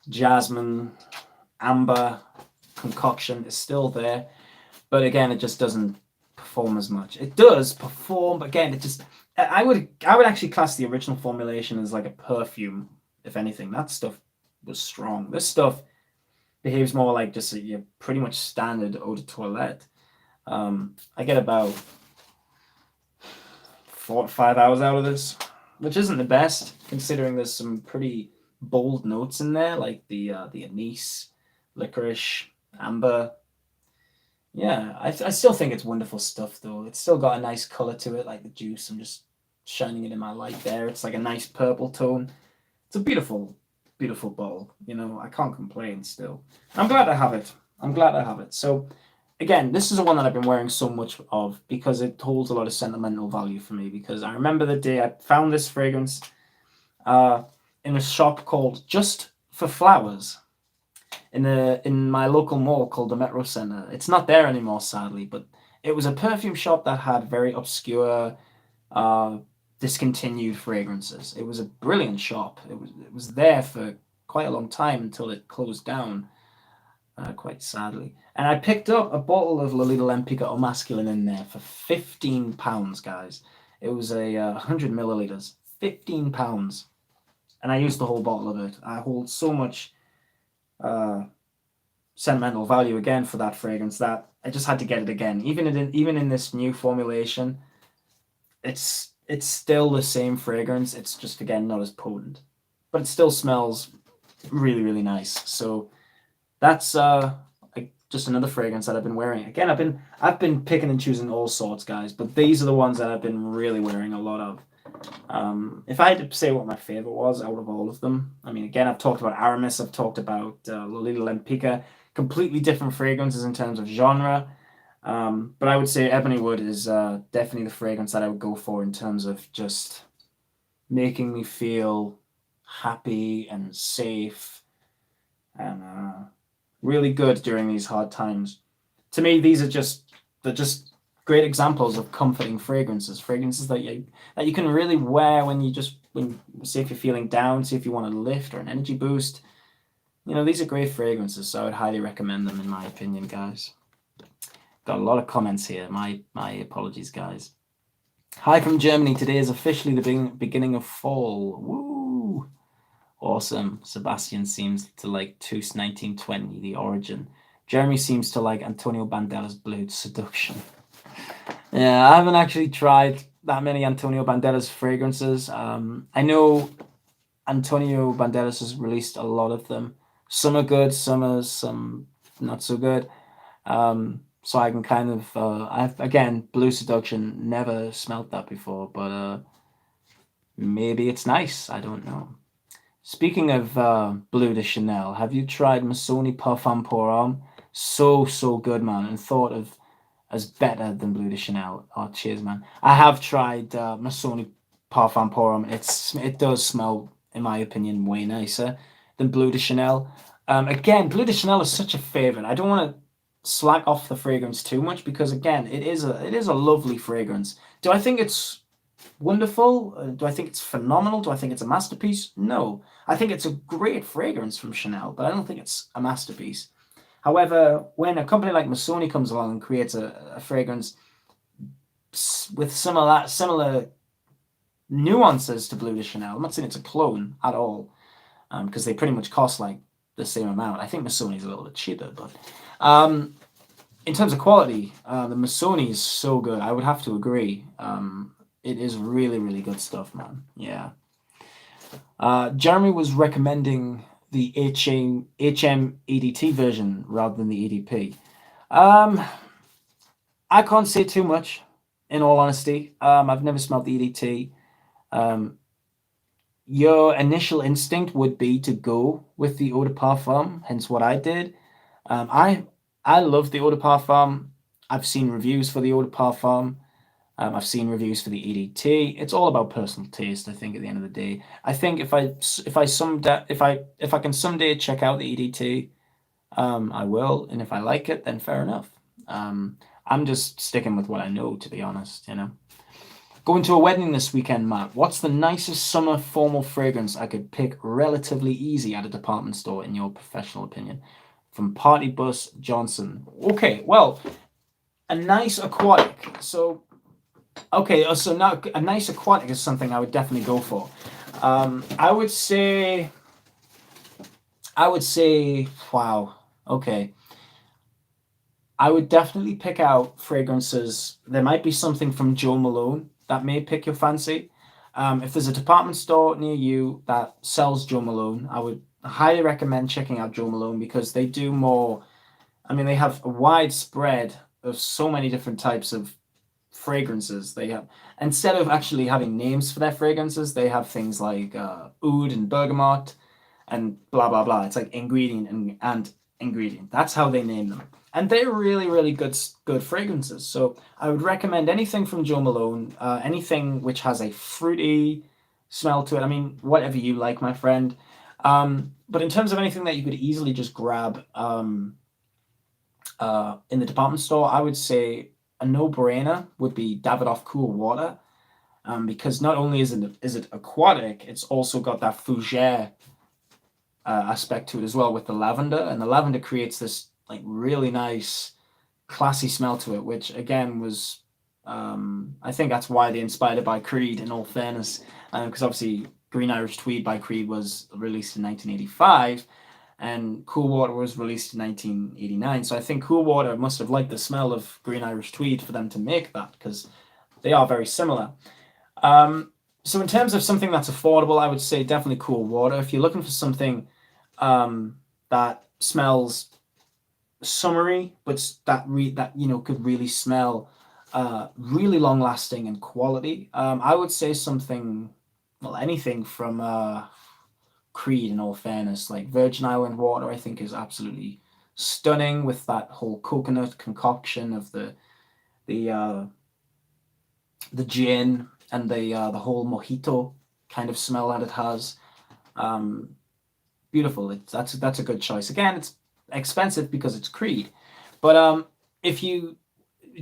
jasmine, amber concoction is still there. But again, it just doesn't perform as much. It does perform, but again, it just... I would actually class the original formulation as like a perfume, if anything. That stuff was strong. This stuff behaves more like just your pretty much standard eau de toilette. I get about 4 to 5 hours out of this, which isn't the best, considering there's some pretty bold notes in there, like the anise, licorice, amber. Yeah, I still think it's wonderful stuff, though. It's still got a nice color to it, like the juice. I'm just shining it in my light there. It's like a nice purple tone. It's a beautiful, beautiful bottle. You know, I can't complain still. I'm glad I have it. I'm glad I have it. So, again, this is the one that I've been wearing so much of because it holds a lot of sentimental value for me. Because I remember the day I found this fragrance in a shop called Just for Flowers in my local mall called the Metro Center. It's not there anymore, sadly, but it was a perfume shop that had very obscure, discontinued fragrances. It was a brilliant shop. It was there for quite a long time until it closed down, quite sadly. And I picked up a bottle of Lolita Lempicka Eau Masculine in there for £15, guys. It was a 100 milliliters, £15, and I used the whole bottle of it. I hold so much sentimental value again for that fragrance that I just had to get it again. Even in this new formulation, it's still the same fragrance. It's just, again, not as potent, but it still smells really, really nice. So that's just another fragrance that I've been wearing. Again, I've been picking and choosing all sorts, guys, but these are the ones that I've been really wearing a lot of. If I had to say what my favorite was out of all of them, I mean, again, I've talked about Aramis, I've talked about Lolita Lempicka, completely different fragrances in terms of genre. But I would say Ebony Wood is definitely the fragrance that I would go for in terms of just making me feel happy and safe and really good during these hard times. To me, they're just great examples of comforting fragrances that you can really wear when say if you're feeling down, say if you want a lift or an energy boost. You know, these are great fragrances, so I would highly recommend them in my opinion, guys. Got a lot of comments here. My apologies, guys. Hi from Germany. Today is officially the beginning of fall. Woo! Awesome. Sebastian seems to like Tous 1920, The Origin. Jeremy seems to like Antonio Banderas' Blue Seduction. Yeah, I haven't actually tried that many Antonio Banderas fragrances. I know Antonio Banderas has released a lot of them. Some are good, some not so good. So I can kind of, again, Blue Seduction, never smelt that before, but maybe it's nice. I don't know. Speaking of Bleu de Chanel, have you tried Missoni Parfum Pour Homme? So good, man, and thought of as better than Bleu de Chanel. Oh, cheers, man. I have tried Missoni Parfum Pour Homme. It does smell, in my opinion, way nicer than Bleu de Chanel. Again, Bleu de Chanel is such a favorite. I don't want to slack off the fragrance too much because, again, it is a lovely fragrance. Do I think it's wonderful? Do I think it's phenomenal? Do I think it's a masterpiece? No. I think it's a great fragrance from Chanel, but I don't think it's a masterpiece. However, when a company like Missoni comes along and creates a fragrance with similar nuances to Bleu de Chanel, I'm not saying it's a clone at all, because they pretty much cost like the same amount. I think Missoni's a little bit cheaper, but in terms of quality, the Missoni is so good. I would have to agree. It is really, really good stuff, man. Yeah. Jeremy was recommending the HM EDT version rather than the EDP. I can't say too much, in all honesty. I've never smelled the EDT. your initial instinct would be to go with the eau de parfum, hence what I did. Um, I I love the eau de parfum. I've seen reviews for the eau de parfum. I've seen reviews for the EDT. It's all about personal taste, I think. At the end of the day, I think if I can someday check out the EDT, I will, and if I like it, then fair enough. I'm just sticking with what I know, to be honest. Going to a wedding this weekend, Matt. What's the nicest summer formal fragrance I could pick relatively easy at a department store, in your professional opinion? From Party Bus Johnson. Okay, well, a nice aquatic. So now a nice aquatic is something I would definitely go for. I would say, wow. Okay. I would definitely pick out fragrances. There might be something from Jo Malone that may pick your fancy. If there's a department store near you that sells Jo Malone, I would highly recommend checking out Jo Malone because they do more. I mean, they have a wide spread of so many different types of fragrances. They have, instead of actually having names for their fragrances, they have things like oud and bergamot and blah blah blah. It's like ingredient and ingredient. That's how they name them, and they're really really good fragrances. So I would recommend anything from Jo Malone, anything which has a fruity smell to it. I mean, whatever you like, my friend. But in terms of anything that you could easily just grab in the department store, I would say a no-brainer would be Davidoff Cool Water, because not only is it aquatic, it's also got that fougere aspect to it as well with the lavender, and the lavender creates this like really nice, classy smell to it, which again was, I think that's why they inspired it by Creed. In all fairness, because obviously Green Irish Tweed by Creed was released in 1985. And Cool Water was released in 1989. So I think Cool Water must have liked the smell of Green Irish Tweed for them to make that, because they are very similar. So in terms of something that's affordable, I would say definitely Cool Water. If you're looking for something that smells summery, but that could really smell really long lasting and quality, I would say something, well, anything from Creed. In all fairness, like Virgin Island Water, I think is absolutely stunning with that whole coconut concoction of the gin and the whole mojito kind of smell that it has. Beautiful. That's a good choice. Again, it's expensive because it's Creed, but if you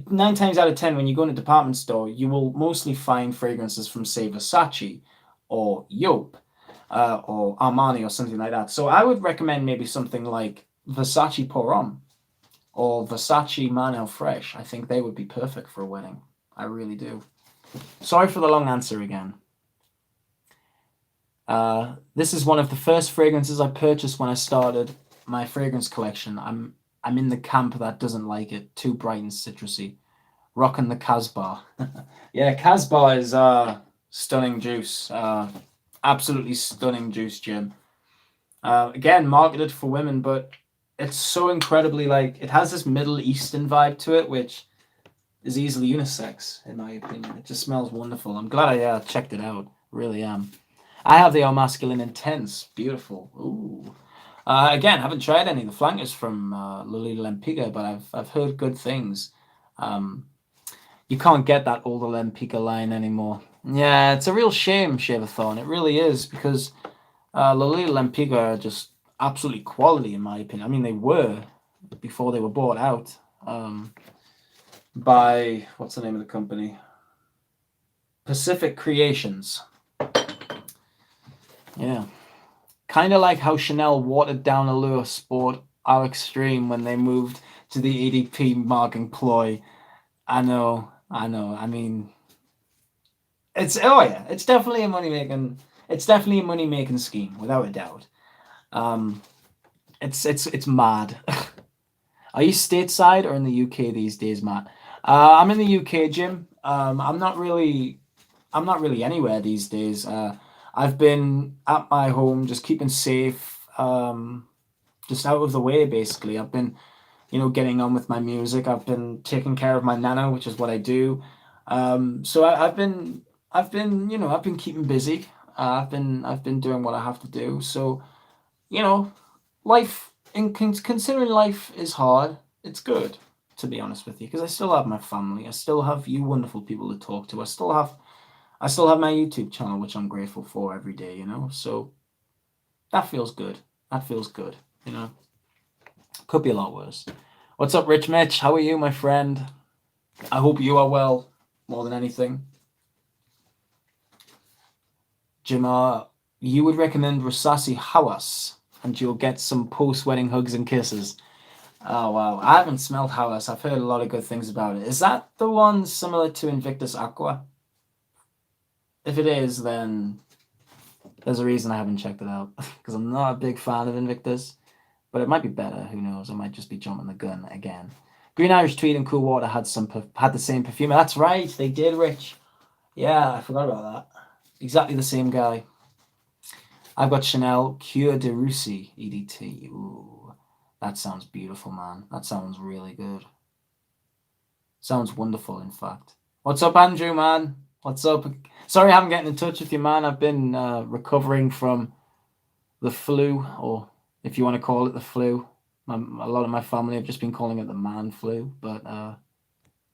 9 times out of 10 when you go in a department store, you will mostly find fragrances from, say, Versace or Yope, or Armani or something like that. So I would recommend maybe something like Versace Pour Homme or Versace Manel Fresh. I think they would be perfect for a wedding. I really do. Sorry for the long answer again. This is one of the first fragrances I purchased when I started my fragrance collection. I'm in the camp that doesn't like it. Too bright and citrusy. Rocking the Casbah. Yeah, Casbah is stunning juice. Absolutely stunning juice, Jim. Again, marketed for women, but it's so incredibly, like, it has this Middle Eastern vibe to it, which is easily unisex, in my opinion. It just smells wonderful. I'm glad I checked it out. Really am. I have the All Masculine Intense. Beautiful. Ooh. Again, haven't tried any of the flankers from Lolita Lempicka, but I've heard good things. You can't get that older Lempicka line anymore. Yeah, it's a real shame, Shaverthorn. It really is, because Lolita Lempicka are just absolutely quality, in my opinion. I mean, they were before they were bought out by, what's the name of the company? Pacific Creations. Yeah. Kind of like how Chanel watered down Allure Sport Our Extreme when they moved to the EDP marking ploy. I know. I mean, it's definitely a money making scheme, without a doubt. It's mad. Are you stateside or in the UK these days, Matt? I'm in the UK, Jim. I'm not really anywhere these days. I've been at my home, just keeping safe, just out of the way, basically. I've been, getting on with my music. I've been taking care of my nana, which is what I do. So I've been keeping busy. I've been doing what I have to do. So, you know, life considering life is hard, it's good, to be honest with you, because I still have my family. I still have you wonderful people to talk to. I still have my YouTube channel, which I'm grateful for every day, So that feels good. That feels good, you know. Could be a lot worse. What's up, Rich Mitch? How are you, my friend? I hope you are well, more than anything. Jamar, you would recommend Rasasi Hawas, and you'll get some post-wedding hugs and kisses. Oh, wow. I haven't smelled Hawas. I've heard a lot of good things about it. Is that the one similar to Invictus Aqua? If it is, then there's a reason I haven't checked it out, because I'm not a big fan of Invictus. But it might be better. Who knows? I might just be jumping the gun again. Green Irish Tweed and Cool Water had the same perfume. That's right, they did, Rich. Yeah, I forgot about that. Exactly the same guy. I've got Chanel Cure de Russie EDT. Ooh, that sounds beautiful, man. That sounds really good. Sounds wonderful, in fact. What's up, Andrew, man? What's up? Sorry I haven't gotten in touch with you, man. I've been recovering from the flu, or if you want to call it the flu. A lot of my family have just been calling it the man flu, but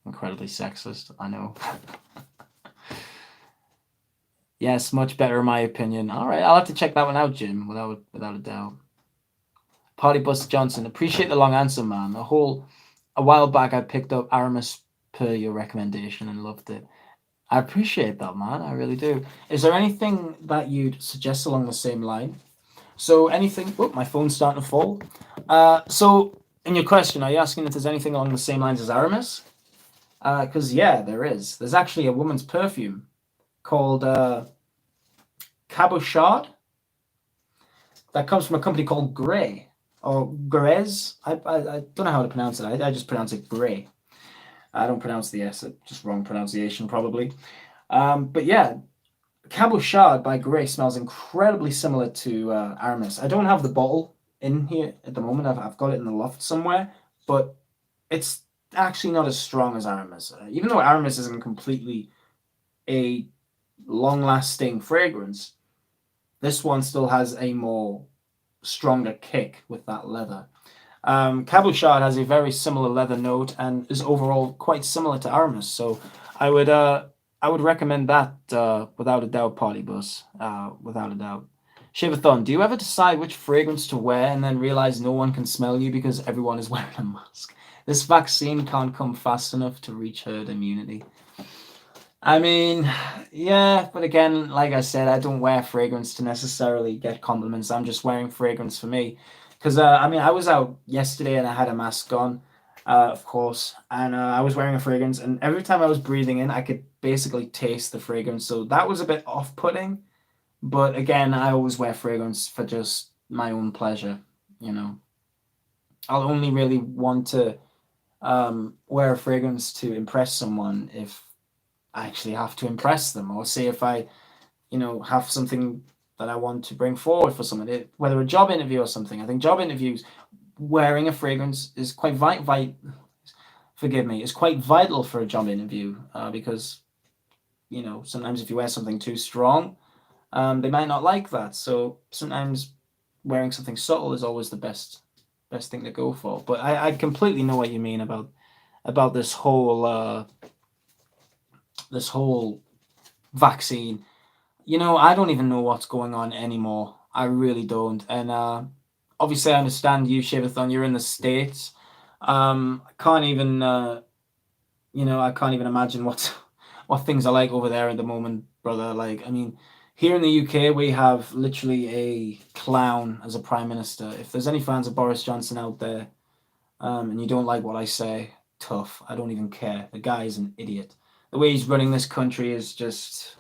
incredibly sexist, I know. Yes, much better in my opinion. All right, I'll have to check that one out, Jim, without a doubt. Party Bus Johnson, appreciate the long answer, man. A while back, I picked up Aramis per your recommendation and loved it. I appreciate that, man. I really do. Is there anything that you'd suggest along the same line? So anything... Oh, my phone's starting to fall. So in your question, are you asking if there's anything along the same lines as Aramis? Because, yeah, there is. There's actually a woman's perfume called Cabochard that comes from a company called Grey, or Grez. I don't know how to pronounce it. I just pronounce it Grey. I don't pronounce the S, just wrong pronunciation probably. But yeah, Cabochard by Grey smells incredibly similar to Aramis. I don't have the bottle in here at the moment. I've got it in the loft somewhere, but it's actually not as strong as Aramis. Even though Aramis isn't completely a long-lasting fragrance, this one still has a more stronger kick with that leather. Cabochard has a very similar leather note and is overall quite similar to Aramis, so I would recommend that without a doubt, Party Bus, without a doubt. Shivathon, do you ever decide which fragrance to wear and then realize no one can smell you because everyone is wearing a mask? This vaccine can't come fast enough to reach herd immunity. I mean, yeah, but again, like I said, I don't wear fragrance to necessarily get compliments. I'm just wearing fragrance for me. Because, I mean, I was out yesterday and I had a mask on, of course, and I was wearing a fragrance, and every time I was breathing in, I could basically taste the fragrance. So that was a bit off-putting. But again, I always wear fragrance for just my own pleasure, you know. I'll only really want to wear a fragrance to impress someone if I actually have to impress them, or say if I, have something that I want to bring forward for someone, whether a job interview or something. I think job interviews, wearing a fragrance is quite is quite vital for a job interview, because, sometimes if you wear something too strong, they might not like that. So sometimes wearing something subtle is always the best thing to go for. But I completely know what you mean about this whole vaccine. I don't even know what's going on anymore. I really don't. And obviously I understand you, Shivathon, you're in the States. I can't even imagine what things are like over there at the moment, brother. Like, I mean, here in the UK, we have literally a clown as a prime minister. If there's any fans of Boris Johnson out there, and you don't like what I say, tough. I don't even care. The guy is an idiot. The way he's running this country is just...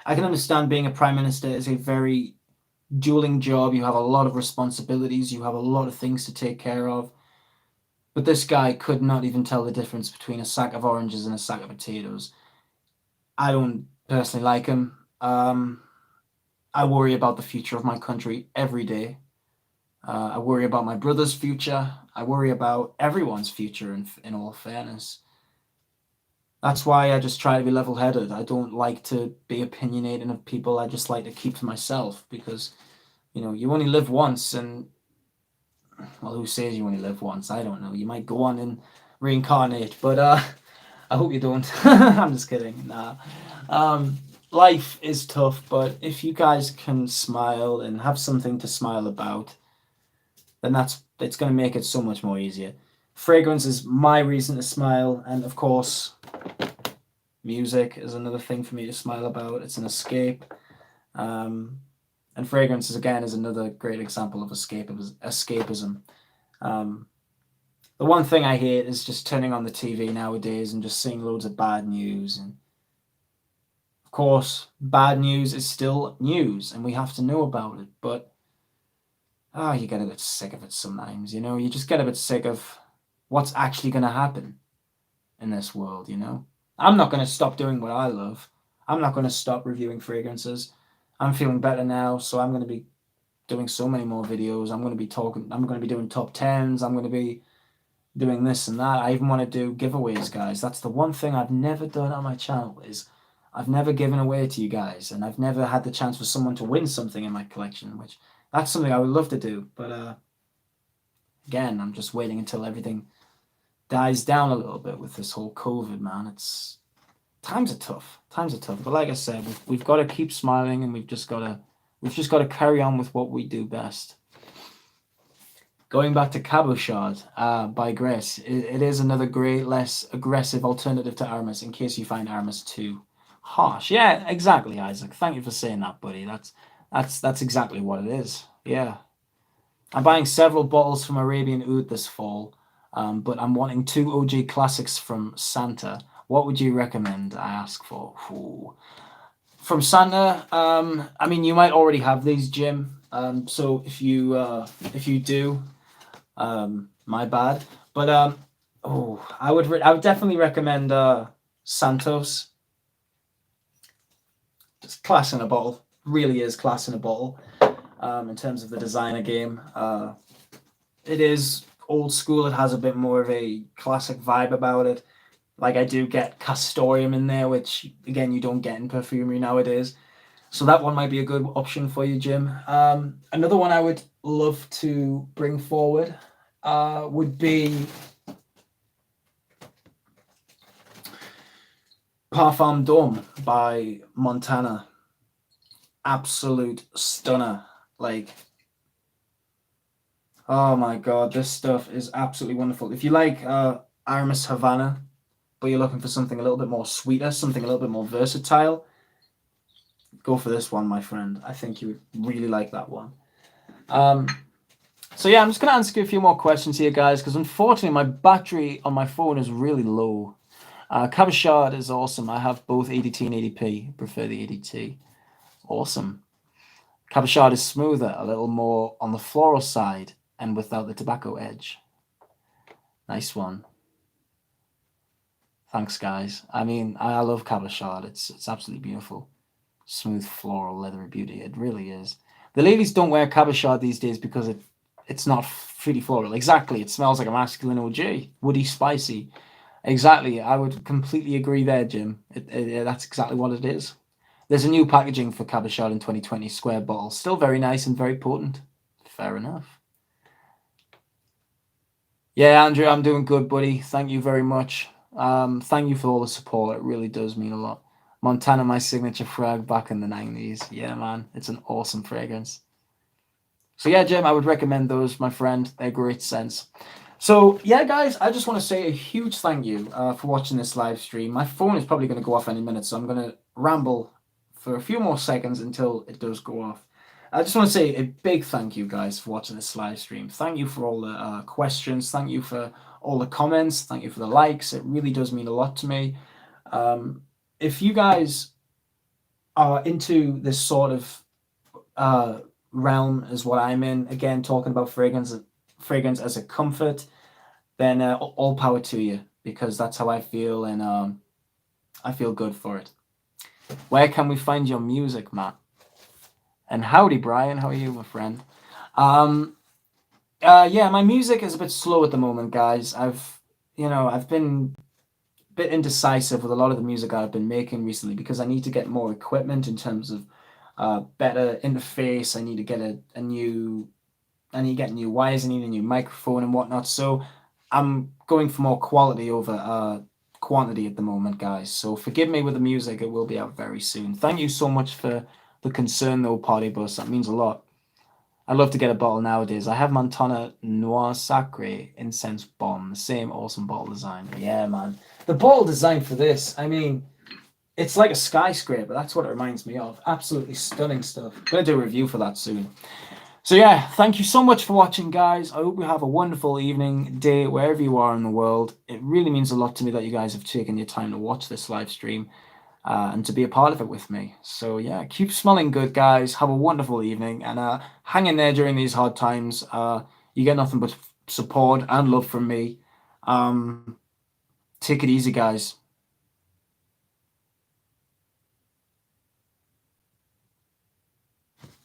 I can understand being a prime minister is a very dueling job. You have a lot of responsibilities. You have a lot of things to take care of. But this guy could not even tell the difference between a sack of oranges and a sack of potatoes. I don't personally like him. I worry about the future of my country every day. I worry about my brother's future. I worry about everyone's future, in all fairness. That's why I just try to be level-headed. I don't like to be opinionating of people. I just like to keep to myself because, you only live once, and well, who says you only live once? I don't know. You might go on and reincarnate, but I hope you don't. I'm just kidding. Nah. Life is tough, but if you guys can smile and have something to smile about, then it's going to make it so much more easier. Fragrance is my reason to smile, and of course, music is another thing for me to smile about. It's an escape. And fragrance is another great example of escapism. The one thing I hate is just turning on the TV nowadays and just seeing loads of bad news. And of course, bad news is still news, and we have to know about it. But you get a bit sick of it sometimes. You just get a bit sick of what's actually going to happen in this world. I'm not going to stop doing what I love. I'm not going to stop reviewing fragrances. I'm feeling better now, so I'm going to be doing so many more videos. I'm going to be doing top 10s. I'm going to be doing this and that. I even want to do giveaways, guys. That's the one thing I've never done on my channel, is I've never given away to you guys, and I've never had the chance for someone to win something in my collection, which that's something I would love to do. But again, I'm just waiting until everything dies down a little bit with this whole COVID, man. Times are tough. But like I said, we've got to keep smiling, and we've just got to carry on with what we do best. Going back to Cabochard by Grace, it is another great, less aggressive alternative to Aramis, in case you find Aramis too harsh. Yeah, exactly, Isaac. Thank you for saying that, buddy. That's exactly what it is. Yeah. I'm buying several bottles from Arabian Oud this fall, but I'm wanting 2 OG classics from Santa. What would you recommend? I ask for. Ooh. From Santa, I mean, you might already have these, Jim. So if you do, my bad. But I would definitely recommend Santos. Just class in a bottle. Really is class in a bottle. In terms of the designer game, it is old school. It has a bit more of a classic vibe about it. Like, I do get Castoreum in there, which again you don't get in perfumery nowadays. So that one might be a good option for you, Jim. Another one I would love to bring forward would be Parfum D'Homme by Montana. Absolute stunner. Like, oh my god, this stuff is absolutely wonderful. If you like Aramis Havana, but you're looking for something a little bit more sweeter, something a little bit more versatile, go for this one, my friend. I think you would really like that one. So yeah, I'm just going to answer a few more questions here, guys, because unfortunately my battery on my phone is really low. Cabochard is awesome. I have both ADT and ADP. Prefer the ADT. Awesome. Cabochard is smoother, a little more on the floral side, and without the tobacco edge. Nice one. Thanks, guys. I mean, I love Cabochard. It's absolutely beautiful. Smooth, floral, leathery beauty. It really is. The ladies don't wear Cabochard these days because it's not fruity floral. Exactly. It smells like a masculine OG. Woody, spicy. Exactly. I would completely agree there, Jim. That's exactly what it is. There's a new packaging for Cabochard in 2020, square bottle. Still very nice and very potent. Fair enough. Yeah, Andrew, I'm doing good, buddy. Thank you very much. Thank you for all the support. It really does mean a lot. Montana, my signature frag back in the 90s. Yeah, man. It's an awesome fragrance. So yeah, Jim, I would recommend those, my friend. They're great scents. So yeah, guys, I just want to say a huge thank you for watching this live stream. My phone is probably going to go off any minute, so I'm going to ramble for a few more seconds until it does go off. I just want to say a big thank you, guys, for watching this live stream. Thank you for all the questions. Thank you for all the comments. Thank you for the likes. It really does mean a lot to me. If you guys are into this sort of realm as what I'm in, again, talking about fragrance as a comfort, then all power to you, because that's how I feel, and I feel good for it. Where can we find your music, Matt? And howdy, Brian. How are you, my friend? Yeah, my music is a bit slow at the moment, guys. I've been bit indecisive with a lot of the music I've been making recently because I need to get more equipment in terms of better interface. I need to get a new I need to get new wires, I need a new microphone and whatnot. So I'm going for more quality over quantity at the moment, guys. So forgive me with the music, it will be out very soon. Thank you so much for the concern though, Party Bus. That means a lot. I'd love to get a bottle nowadays. I have Montana Noir Sacre Incense Bomb, the same awesome bottle design. Yeah, man. The bottle design for this, I mean, it's like a skyscraper. That's what it reminds me of. Absolutely stunning stuff. I'm going to do a review for that soon. So yeah, thank you so much for watching, guys. I hope you have a wonderful evening, day, wherever you are in the world. It really means a lot to me that you guys have taken your time to watch this live stream and to be a part of it with me. So yeah, keep smelling good, guys. Have a wonderful evening and hang in there during these hard times. You get nothing but support and love from me. Take it easy, guys.